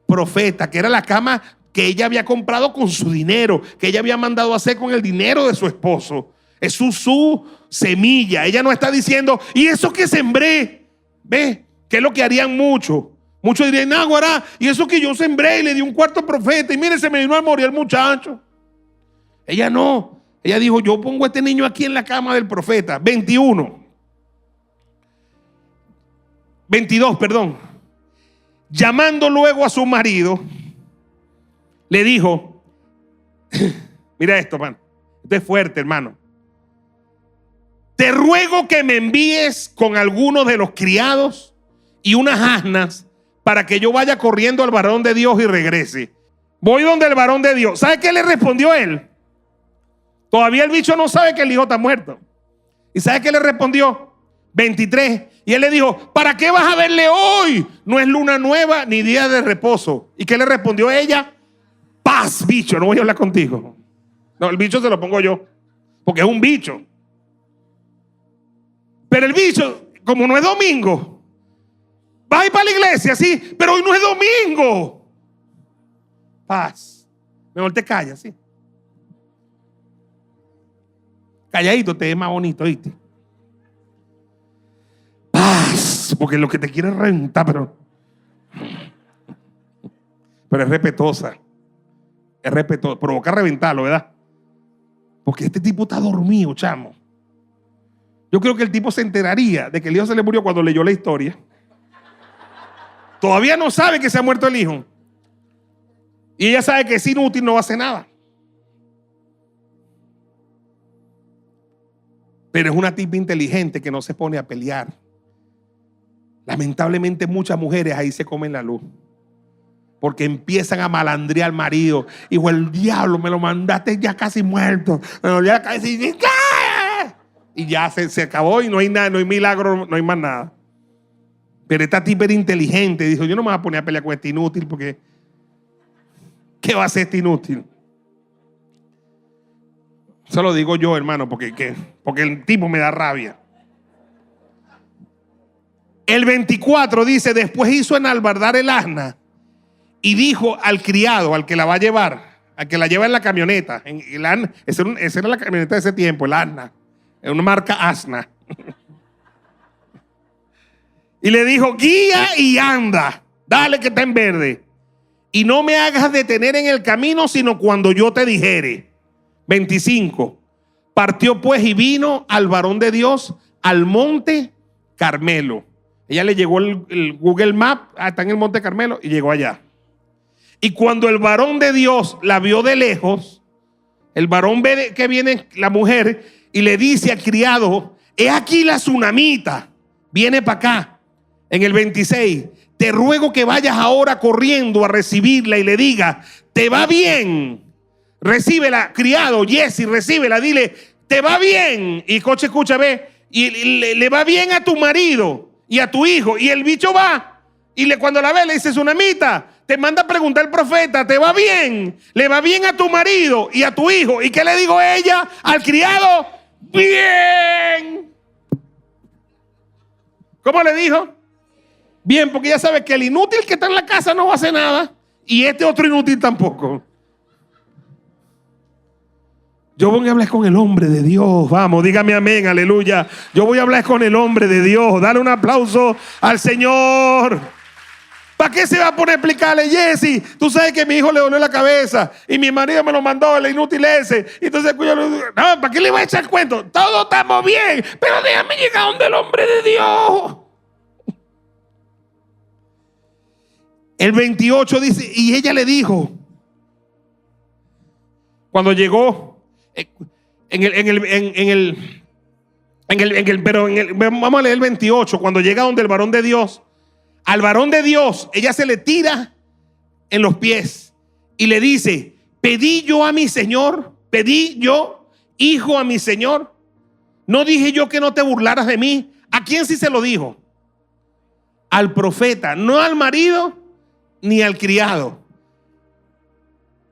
profeta, que era la cama que ella había comprado con su dinero, que ella había mandado a hacer con el dinero de su esposo. Es su semilla. Ella no está diciendo, ¿y eso que sembré? ¿Ve? Que es lo que harían muchos. Muchos dirían, no, guará, y eso que yo sembré y le di un cuarto al profeta y mire, se me vino a morir el muchacho. Ella no. Ella dijo, yo pongo a este niño aquí en la cama del profeta. 22, perdón. Llamando luego a su marido, le dijo, mira esto, hermano. Esto es fuerte, hermano. Te ruego que me envíes con algunos de los criados y unas asnas para que yo vaya corriendo al varón de Dios y regrese. Voy donde el varón de Dios. ¿Sabe qué le respondió él? Todavía el bicho no sabe que el hijo está muerto. ¿Y sabe qué le respondió? 23. Y él le dijo, ¿para qué vas a verle hoy? No es luna nueva ni día de reposo. ¿Y qué le respondió ella? Paz, bicho, no voy a hablar contigo. No, el bicho se lo pongo yo, porque es un bicho. Pero el bicho, como no es domingo, va a ir para la iglesia, sí, pero hoy no es domingo. Paz. Mejor te callas, sí. Calladito te es más bonito, ¿viste? Paz. Porque lo que te quiere es reventar, pero es respetuosa. Es respetuosa. Provoca reventarlo, ¿verdad? Porque este tipo está dormido, chamo. Yo creo que el tipo se enteraría de que el hijo se le murió cuando leyó la historia. Todavía no sabe que se ha muerto el hijo. Y ella sabe que es inútil, no va a hacer nada. Pero es una tipa inteligente que no se pone a pelear. Lamentablemente muchas mujeres ahí se comen la luz. Porque empiezan a malandrear al marido. Hijo, el diablo, me lo mandaste ya casi muerto. Y ya se acabó y no hay nada, no hay milagro, no hay más nada. Pero esta tipa era inteligente. Dijo, yo no me voy a poner a pelear con este inútil porque ¿qué va a hacer este inútil? Eso lo digo yo, hermano, porque el tipo me da rabia. El 24 dice, después hizo enalbardar el asna y dijo al criado, al que la va a llevar, al que la lleva en la camioneta. Esa era la camioneta de ese tiempo, el asna. Es una marca asna. Y le dijo, guía y anda, dale que está en verde. Y no me hagas detener en el camino, sino cuando yo te dijere. 25. Partió pues y vino al varón de Dios al monte Carmelo. Ella le llegó el Google Maps, está en el monte Carmelo y llegó allá. Y cuando el varón de Dios la vio de lejos, el varón ve que viene la mujer y le dice al criado, he aquí la tsunamita, viene para acá. En el 26, te ruego que vayas ahora corriendo a recibirla y le diga, ¿te va bien? Recíbela, criado, Jesse, recíbela, dile, ¿te va bien? Y coche, escucha, ve, y le va bien a tu marido y a tu hijo. Y el bicho va, y cuando la ve le dice, tsunamita, te manda a preguntar el profeta, ¿te va bien? ¿Le va bien a tu marido y a tu hijo? ¿Y qué le digo ella al criado? Bien. ¿Cómo le dijo? Bien, porque ya sabe que el inútil que está en la casa no va a hacer nada y este otro inútil tampoco. Yo voy a hablar con el hombre de Dios. Vamos, dígame amén, aleluya. Yo voy a hablar con el hombre de Dios. Dale un aplauso al Señor. ¿Para qué se va a poner a explicarle, Jesse? Tú sabes que mi hijo le dolió la cabeza y mi marido me lo mandó, el inútil ese. Entonces, no, ¿para qué le va a echar cuento? Todos estamos bien, pero déjame llegar donde el hombre de Dios. El 28 dice, y ella le dijo, cuando llegó, vamos a leer el 28, cuando llega donde el varón de Dios, al varón de Dios, ella se le tira en los pies y le dice, pedí yo a mi Señor, pedí yo, hijo, a mi Señor. No dije yo que no te burlaras de mí. ¿A quién sí se lo dijo? Al profeta, no al marido ni al criado.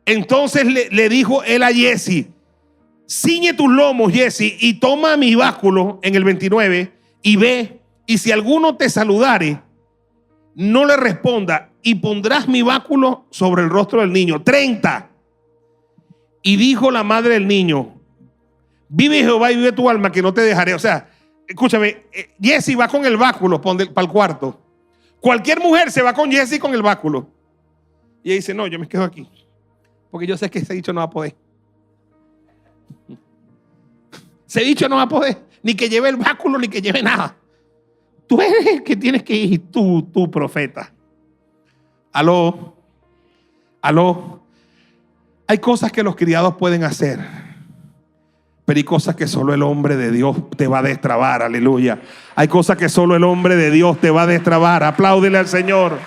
Entonces le dijo él a Jesse, ciñe tus lomos, Jesse, y toma mi báculo, en el 29, y ve, y si alguno te saludare, no le responda, y pondrás mi báculo sobre el rostro del niño. 30. Y dijo la madre del niño, vive Jehová y vive tu alma, que no te dejaré. O sea, escúchame, Jesse va con el báculo para el cuarto. Cualquier mujer se va con Jesse con el báculo. Y ella dice, no, yo me quedo aquí, porque yo sé que ese dicho no va a poder. Ese dicho no va a poder, ni que lleve el báculo, ni que lleve nada. Tú eres el que tienes que ir, tú profeta. Aló. Hay cosas que los criados pueden hacer, pero hay cosas que solo el hombre de Dios te va a destrabar. Aleluya. Hay cosas que solo el hombre de Dios te va a destrabar. Apláudele al Señor.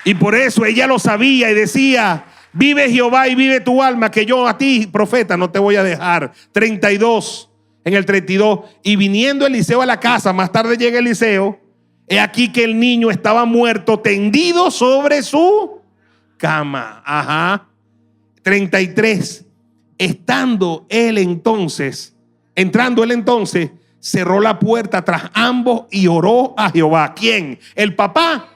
Y por eso ella lo sabía y decía, vive Jehová y vive tu alma, que yo a ti, profeta, no te voy a dejar. 32. En el 32, y viniendo Eliseo a la casa, más tarde llega Eliseo, he aquí que el niño estaba muerto, tendido sobre su cama. 33. Entrando él entonces, cerró la puerta tras ambos y oró a Jehová. ¿Quién? ¿El papá?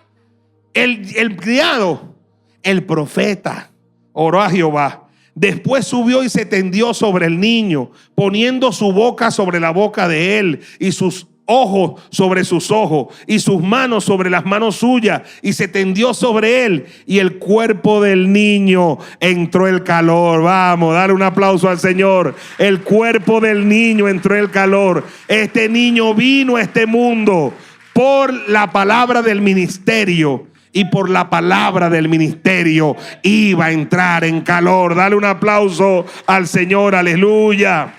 ¿El criado? El profeta oró a Jehová. Después subió y se tendió sobre el niño, poniendo su boca sobre la boca de él y sus ojos sobre sus ojos y sus manos sobre las manos suyas, y se tendió sobre él, y el cuerpo del niño entró el calor. Vamos, dale un aplauso al Señor. El cuerpo del niño entró el calor. Este niño vino a este mundo por la palabra del ministerio. Y por la palabra del ministerio iba a entrar en calor. Dale un aplauso al Señor, aleluya.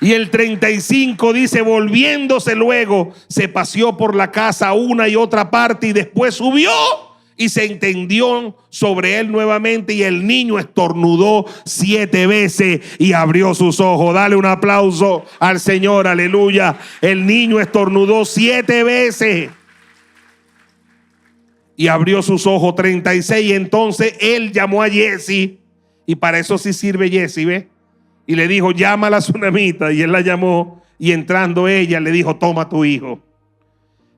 Y el 35 dice, volviéndose luego, se paseó por la casa a una y otra parte, y después subió y se tendió sobre él nuevamente, y el niño estornudó 7 veces y abrió sus ojos. Dale un aplauso al Señor, aleluya. El niño estornudó 7 veces y abrió sus ojos. 36. Y entonces él llamó a Jesse, y para eso sí sirve Jesse, ¿ve? Y le dijo, llama a la tsunamita. Y él la llamó, y entrando ella le dijo, toma tu hijo.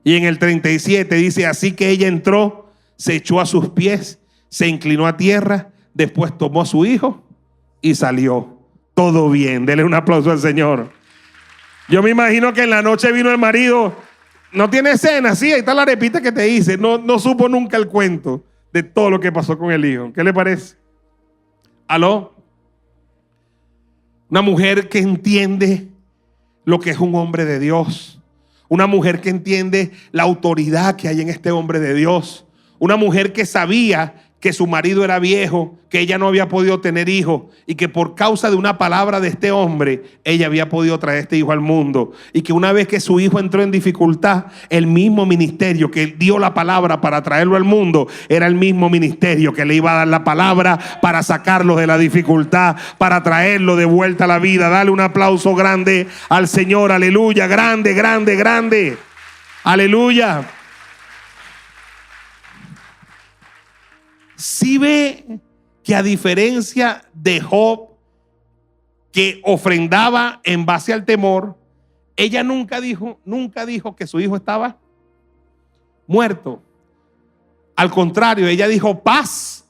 Y en el 37 dice, así que ella entró, se echó a sus pies, se inclinó a tierra, después tomó a su hijo y salió. Todo bien. Dele un aplauso al Señor. Yo me imagino que en la noche vino el marido. No tiene cena, sí, ahí está la arepita que te hice. No supo nunca el cuento de todo lo que pasó con el hijo. ¿Qué le parece? ¿Aló? Una mujer que entiende lo que es un hombre de Dios. Una mujer que entiende la autoridad que hay en este hombre de Dios. Una mujer que sabía que su marido era viejo, que ella no había podido tener hijos, y que por causa de una palabra de este hombre ella había podido traer este hijo al mundo, y que una vez que su hijo entró en dificultad, el mismo ministerio que dio la palabra para traerlo al mundo era el mismo ministerio que le iba a dar la palabra para sacarlo de la dificultad, para traerlo de vuelta a la vida. Dale un aplauso grande al Señor, aleluya. Grande, grande, grande, aleluya. Si ve que a diferencia de Job, que ofrendaba en base al temor, ella nunca dijo que su hijo estaba muerto. Al contrario, ella dijo paz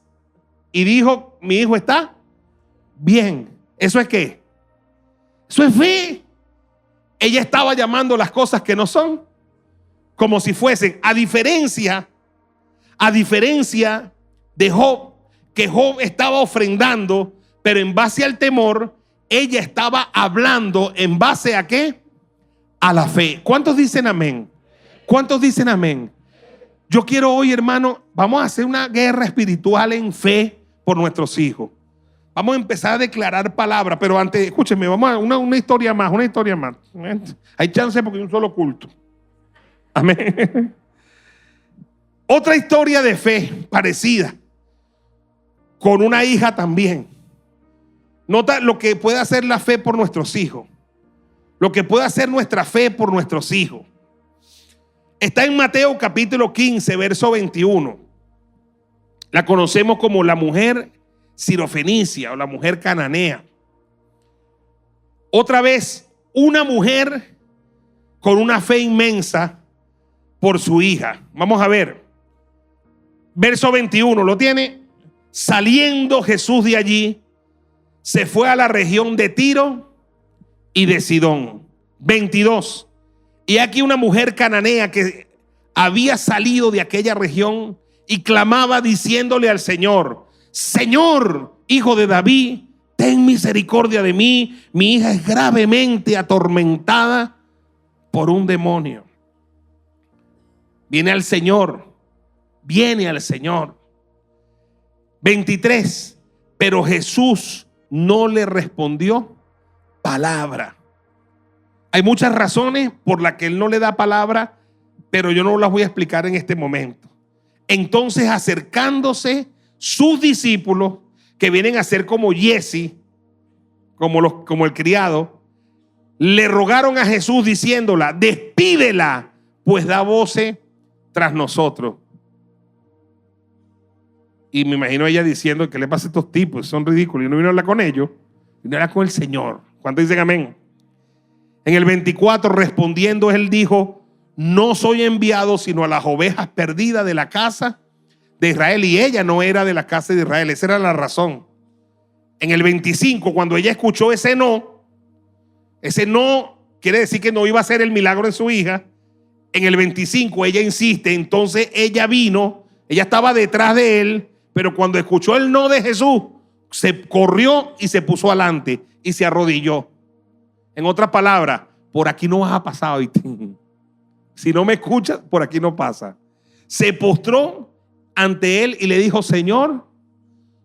y dijo, mi hijo está bien. ¿Eso es qué? Eso es fe. Ella estaba llamando las cosas que no son como si fuesen, a diferencia de Job, que Job estaba ofrendando, pero en base al temor. Ella estaba hablando en base a ¿qué? A la fe. ¿Cuántos dicen amén? ¿Cuántos dicen amén? Yo quiero hoy, hermano, vamos a hacer una guerra espiritual en fe por nuestros hijos. Vamos a empezar a declarar palabras, pero antes, escúchenme, vamos a una historia más, una historia más. Hay chance porque hay un solo culto. Amén. Otra historia de fe parecida, con una hija también. Nota lo que puede hacer la fe por nuestros hijos. Lo que puede hacer nuestra fe por nuestros hijos. Está en Mateo capítulo 15, verso 21. La conocemos como la mujer sirofenicia o la mujer cananea. Otra vez, una mujer con una fe inmensa por su hija. Vamos a ver. Verso 21, ¿lo tiene? Saliendo Jesús de allí, se fue a la región de Tiro y de Sidón. 22. Y aquí una mujer cananea que había salido de aquella región y clamaba diciéndole al Señor: Señor, hijo de David, ten misericordia de mí. Mi hija es gravemente atormentada por un demonio. Viene al Señor. 23. Pero Jesús no le respondió palabra. Hay muchas razones por las que él no le da palabra, pero yo no las voy a explicar en este momento. Entonces, acercándose sus discípulos, que vienen a ser como Jesse, como el criado, le rogaron a Jesús diciéndola: despídela, pues da voces tras nosotros. Y me imagino ella diciendo: ¿qué le pasa a estos tipos? Son ridículos. Y no vino a hablar con ellos, vino a hablar con el Señor. ¿Cuántos dicen amén? En el 24, respondiendo, él dijo: no soy enviado sino a las ovejas perdidas de la casa de Israel. Y ella no era de la casa de Israel. Esa era la razón. En el 25, cuando ella escuchó ese no quiere decir que no iba a ser el milagro de su hija. En el 25 ella insiste. Entonces ella vino, ella estaba detrás de él, pero cuando escuchó el no de Jesús, se corrió y se puso adelante y se arrodilló. En otras palabras, por aquí no vas a pasar hoy. Si no me escuchas, por aquí no pasa. Se postró ante él y le dijo: Señor,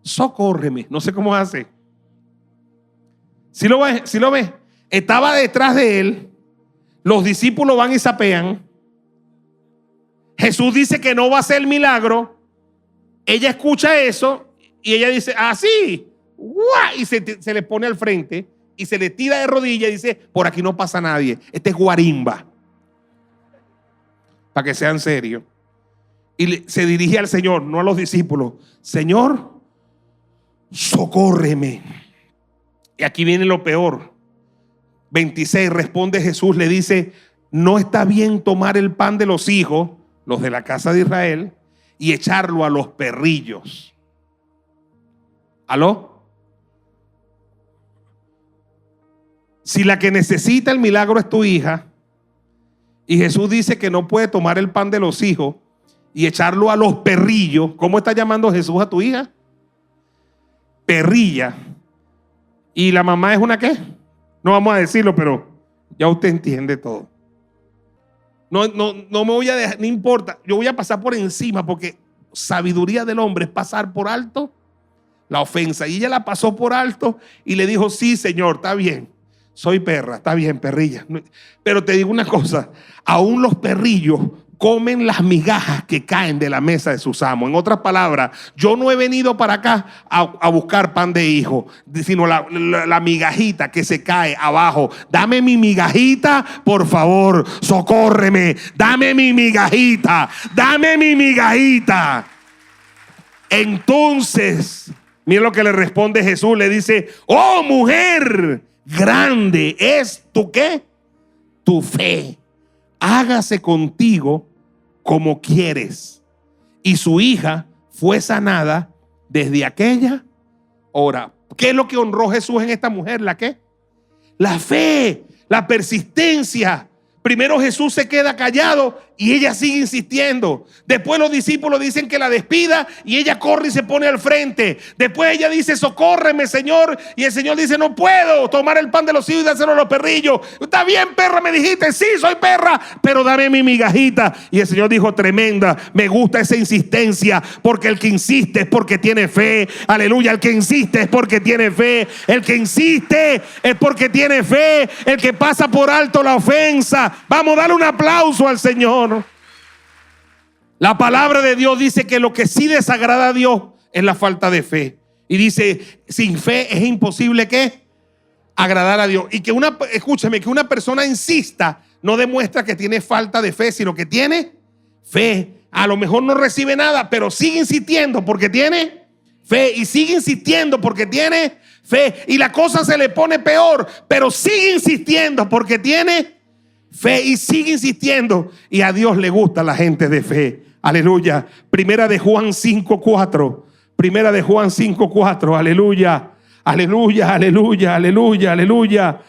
socórreme. No sé cómo hace. Si lo ves, estaba detrás de él. Los discípulos van y sapean. Jesús dice que no va a hacer el milagro. Ella escucha eso y ella dice: ah, sí. Y se le pone al frente y se le tira de rodillas y dice: por aquí no pasa nadie. Este es guarimba. Para que sean serios. Y se dirige al Señor, no a los discípulos: Señor, socórreme. Y aquí viene lo peor. 26, responde Jesús, le dice: no está bien tomar el pan de los hijos, los de la casa de Israel, y echarlo a los perrillos. ¿Aló? Si la que necesita el milagro es tu hija, y Jesús dice que no puede tomar el pan de los hijos y echarlo a los perrillos, ¿cómo está llamando Jesús a tu hija? Perrilla. ¿Y la mamá es una qué? No vamos a decirlo, pero ya usted entiende todo. No me voy a dejar, no importa, yo voy a pasar por encima, porque sabiduría del hombre es pasar por alto la ofensa. Y ella la pasó por alto y le dijo: sí, Señor, está bien, soy perra, está bien, perrilla. Pero te digo una cosa: aún los perrillos comen las migajas que caen de la mesa de sus amos. En otras palabras, yo no he venido para acá a buscar pan de hijo, sino la migajita que se cae abajo. Dame mi migajita, por favor, socórreme. Dame mi migajita, dame mi migajita. Entonces, mira lo que le responde Jesús. Le dice: oh mujer, grande es tu ¿qué? tu fe, hágase contigo como quieres. Y su hija fue sanada desde aquella hora. ¿Qué es lo que honró Jesús en esta mujer? ¿La qué? La fe, la persistencia. Primero Jesús se queda callado y ella sigue insistiendo. Después los discípulos dicen que la despida y ella corre y se pone al frente. Después ella dice: socórreme, Señor. Y el Señor dice: no puedo tomar el pan de los hijos y dárselo a los perrillos. Está bien, perra, me dijiste. Sí, soy perra, pero dame mi migajita. Y el Señor dijo: tremenda, me gusta esa insistencia, porque el que insiste es porque tiene fe. Aleluya, el que insiste es porque tiene fe. El que insiste es porque tiene fe. El que pasa por alto la ofensa. Vamos a darle un aplauso al Señor. La palabra de Dios dice que lo que sí desagrada a Dios es la falta de fe. Y dice: sin fe es imposible ¿qué? Agradar a Dios. Y que escúchame, que una persona insista no demuestra que tiene falta de fe, sino que tiene fe. A lo mejor no recibe nada, pero sigue insistiendo porque tiene fe. Y sigue insistiendo porque tiene fe. Y la cosa se le pone peor, pero sigue insistiendo porque tiene fe y sigue insistiendo. Y a Dios le gusta la gente de fe. Aleluya. Primera de Juan 5:4. Primera de Juan 5:4. Aleluya. Aleluya, aleluya, aleluya, aleluya.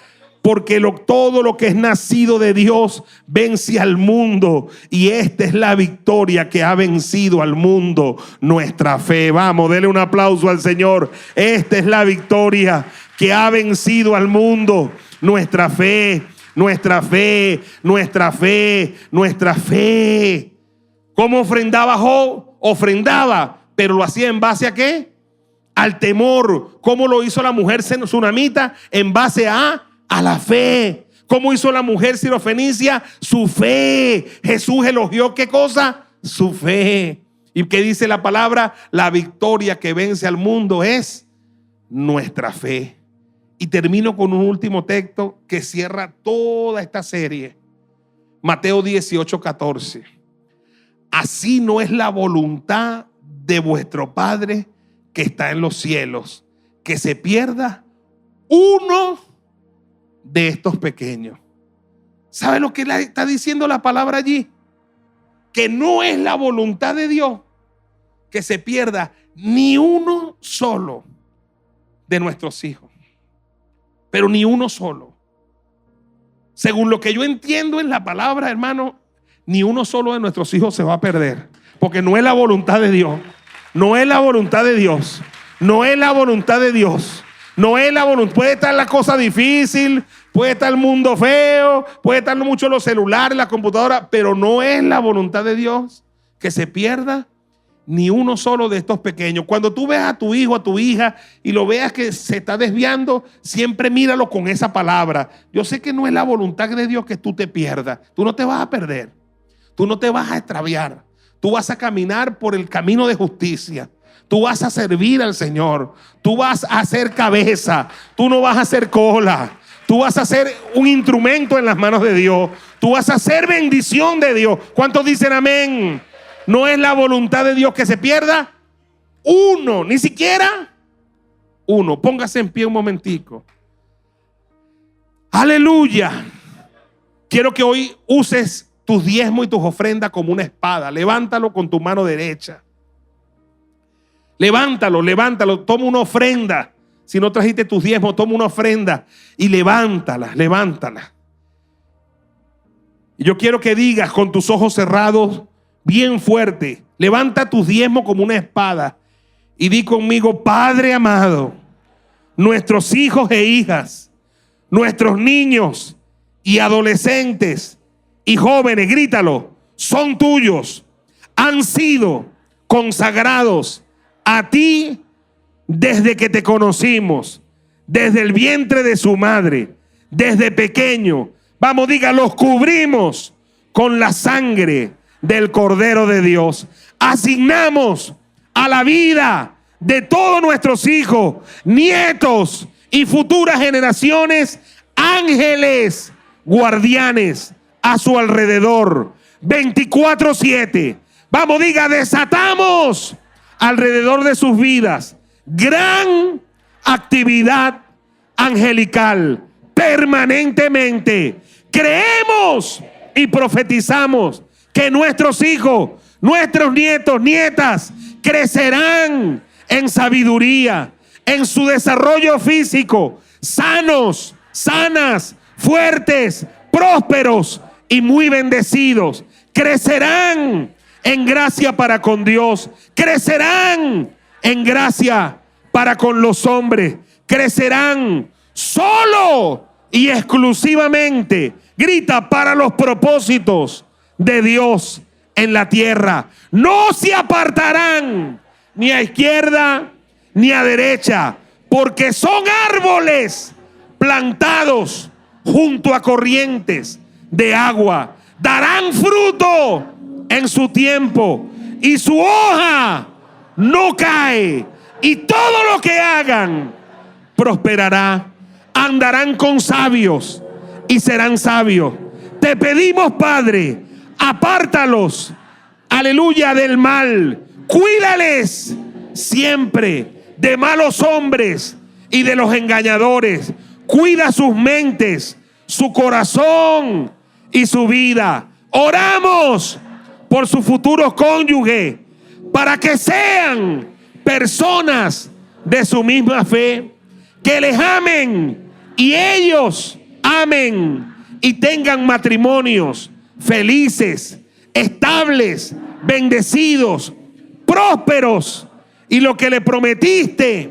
Porque todo lo que es nacido de Dios vence al mundo. Y esta es la victoria que ha vencido al mundo: nuestra fe. Vamos, dele un aplauso al Señor. Esta es la victoria que ha vencido al mundo: nuestra fe. Nuestra fe, nuestra fe, nuestra fe. ¿Cómo ofrendaba Job? Ofrendaba, pero lo hacía en base a ¿qué? Al temor. ¿Cómo lo hizo la mujer sunamita? En base a la fe. ¿Cómo hizo la mujer sirofenicia? Su fe. Jesús elogió ¿qué cosa? Su fe. ¿Y qué dice la palabra? La victoria que vence al mundo es nuestra fe. Y termino con un último texto que cierra toda esta serie. Mateo 18:14. Así no es la voluntad de vuestro Padre que está en los cielos, que se pierda uno de estos pequeños. ¿Sabe lo que está diciendo la palabra allí? Que no es la voluntad de Dios que se pierda ni uno solo de nuestros hijos. Pero ni uno solo. Según lo que yo entiendo en la palabra, hermano, ni uno solo de nuestros hijos se va a perder. Porque no es la voluntad de Dios. No es la voluntad de Dios. No es la voluntad de Dios. No es la voluntad. Puede estar la cosa difícil, puede estar el mundo feo, puede estar mucho los celulares, la computadora, pero no es la voluntad de Dios que se pierda ni uno solo de estos pequeños. Cuando tú veas a tu hijo, a tu hija, y lo veas que se está desviando, siempre míralo con esa palabra. Yo sé que no es la voluntad de Dios que tú te pierdas. Tú no te vas a perder. Tú no te vas a extraviar. Tú vas a caminar por el camino de justicia. Tú vas a servir al Señor. Tú vas a ser cabeza. Tú no vas a ser cola. Tú vas a ser un instrumento en las manos de Dios. Tú vas a ser bendición de Dios. ¿Cuántos dicen amén? No es la voluntad de Dios que se pierda uno, ni siquiera uno. Póngase en pie un momentico. Aleluya. Quiero que hoy uses tus diezmos y tus ofrendas como una espada. Levántalo con tu mano derecha. Levántalo, levántalo. Toma una ofrenda. Si no trajiste tus diezmos, toma una ofrenda y levántala, levántala. Y yo quiero que digas con tus ojos cerrados, bien fuerte, levanta tus diezmos como una espada y di conmigo: Padre amado, nuestros hijos e hijas, nuestros niños y adolescentes y jóvenes, grítalo, son tuyos, han sido consagrados a ti desde que te conocimos, desde el vientre de su madre, desde pequeño. Vamos, diga, los cubrimos con la sangre del Cordero de Dios. Asignamos a la vida de todos nuestros hijos, nietos y futuras generaciones ángeles guardianes a su alrededor 24/7. Vamos, diga, desatamos alrededor de sus vidas gran actividad angelical permanentemente. Creemos y profetizamos que nuestros hijos, nuestros nietos, nietas, crecerán en sabiduría, en su desarrollo físico, sanos, sanas, fuertes, prósperos y muy bendecidos. Crecerán en gracia para con Dios, crecerán en gracia para con los hombres, crecerán solo y exclusivamente, grita, para los propósitos de Dios en la tierra. No se apartarán ni a izquierda ni a derecha, porque son árboles plantados junto a corrientes de agua. Darán fruto en su tiempo y su hoja no cae, y todo lo que hagan prosperará. Andarán con sabios y serán sabios. Te pedimos, Padre, apártalos, aleluya, del mal. Cuídales siempre de malos hombres y de los engañadores. Cuida sus mentes, su corazón y su vida. Oramos por sus futuros cónyuges, para que sean personas de su misma fe, que les amen y ellos amen y tengan matrimonios felices, estables, bendecidos, prósperos, y lo que le prometiste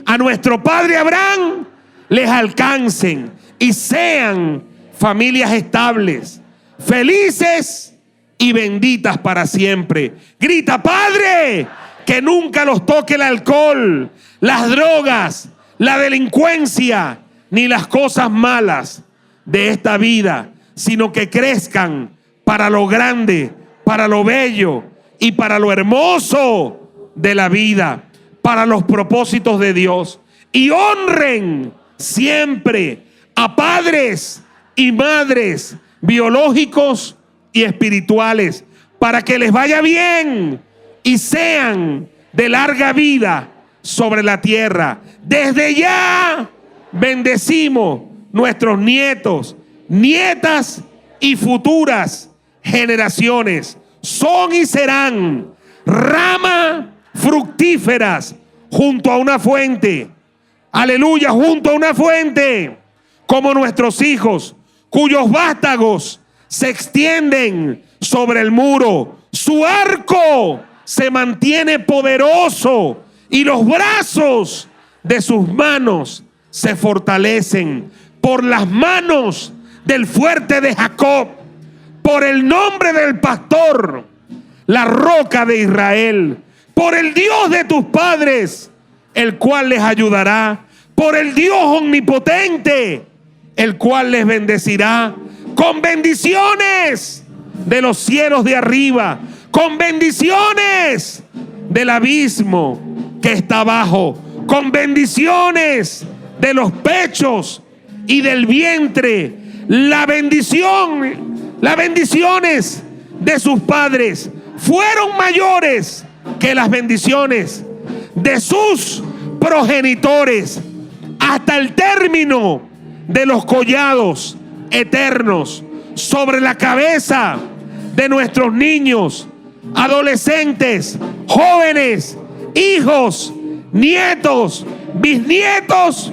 a nuestro padre Abraham les alcancen y sean familias estables, felices y benditas para siempre. Grita, Padre, que nunca los toque el alcohol, las drogas, la delincuencia, ni las cosas malas de esta vida, sino que crezcan para lo grande, para lo bello y para lo hermoso de la vida, para los propósitos de Dios. Y honren siempre a padres y madres biológicos y espirituales, para que les vaya bien y sean de larga vida sobre la tierra. Desde ya bendecimos nuestros nietos, nietas y futuras generaciones. Son y serán ramas fructíferas junto a una fuente. Aleluya, junto a una fuente, como nuestros hijos, cuyos vástagos se extienden sobre el muro. Su arco se mantiene poderoso y los brazos de sus manos se fortalecen por las manos del fuerte de Jacob, por el nombre del pastor, la roca de Israel, por el Dios de tus padres, el cual les ayudará, por el Dios omnipotente, el cual les bendecirá con bendiciones de los cielos de arriba, con bendiciones del abismo que está abajo, con bendiciones de los pechos y del vientre. Las bendiciones de sus padres fueron mayores que las bendiciones de sus progenitores, hasta el término de los collados eternos sobre la cabeza de nuestros niños, adolescentes, jóvenes, hijos, nietos, bisnietos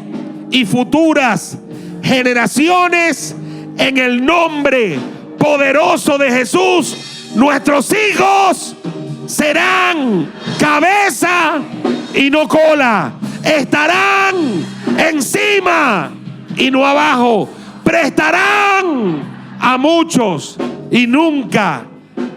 y futuras generaciones. En el nombre poderoso de Jesús, nuestros hijos serán cabeza y no cola, estarán encima y no abajo, prestarán a muchos y nunca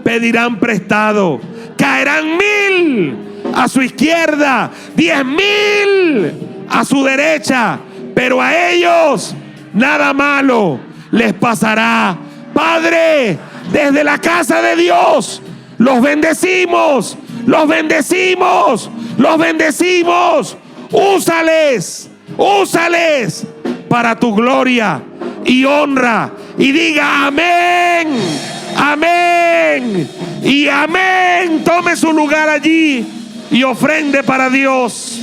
pedirán prestado. Caerán 1000 a su izquierda, 10,000 a su derecha, pero a ellos nada malo les pasará. Padre, desde la casa de Dios los bendecimos, los bendecimos, los bendecimos. Úsales, úsales para tu gloria y honra. Y diga amén, amén y amén. Tome su lugar allí y ofrende para Dios.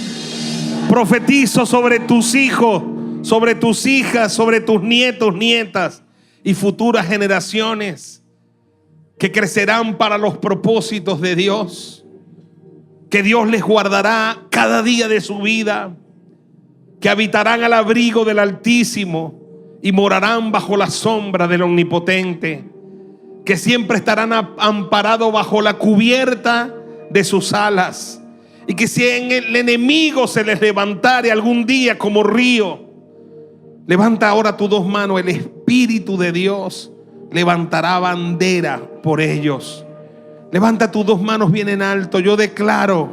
Profetizo sobre tus hijos, sobre tus hijas, sobre tus nietos, nietas, y futuras generaciones que crecerán para los propósitos de Dios, que Dios les guardará cada día de su vida, que habitarán al abrigo del Altísimo y morarán bajo la sombra del Omnipotente, que siempre estarán amparados bajo la cubierta de sus alas, y que si en el enemigo se les levantare algún día como río, levanta ahora tus dos manos, el Espíritu de Dios levantará bandera por ellos. Levanta tus dos manos bien en alto. Yo declaro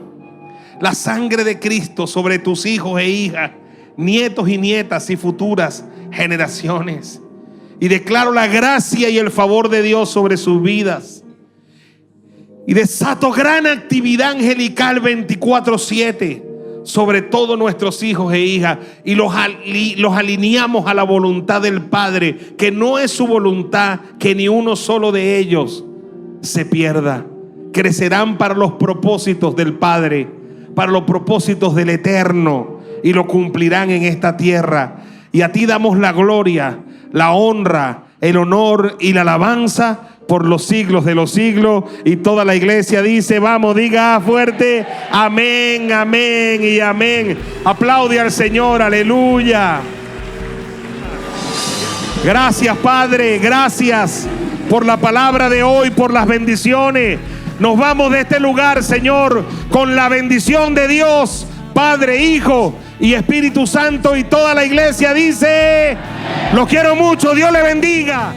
la sangre de Cristo sobre tus hijos e hijas, nietos y nietas y futuras generaciones. Y declaro la gracia y el favor de Dios sobre sus vidas. Y desato gran actividad angelical 24/7 sobre todos nuestros hijos e hijas. Y los alineamos a la voluntad del Padre, que no es su voluntad que ni uno solo de ellos se pierda. Crecerán para los propósitos del Padre, para los propósitos del Eterno, y lo cumplirán en esta tierra. Y a ti damos la gloria, la honra, el honor y la alabanza por los siglos de los siglos. Y toda la iglesia dice, vamos, diga fuerte, amén, amén y amén. Aplaude al Señor, aleluya. Gracias, Padre, gracias por la palabra de hoy, por las bendiciones. Nos vamos de este lugar, Señor, con la bendición de Dios, Padre, Hijo y Espíritu Santo. Y toda la iglesia dice, los quiero mucho, Dios le bendiga.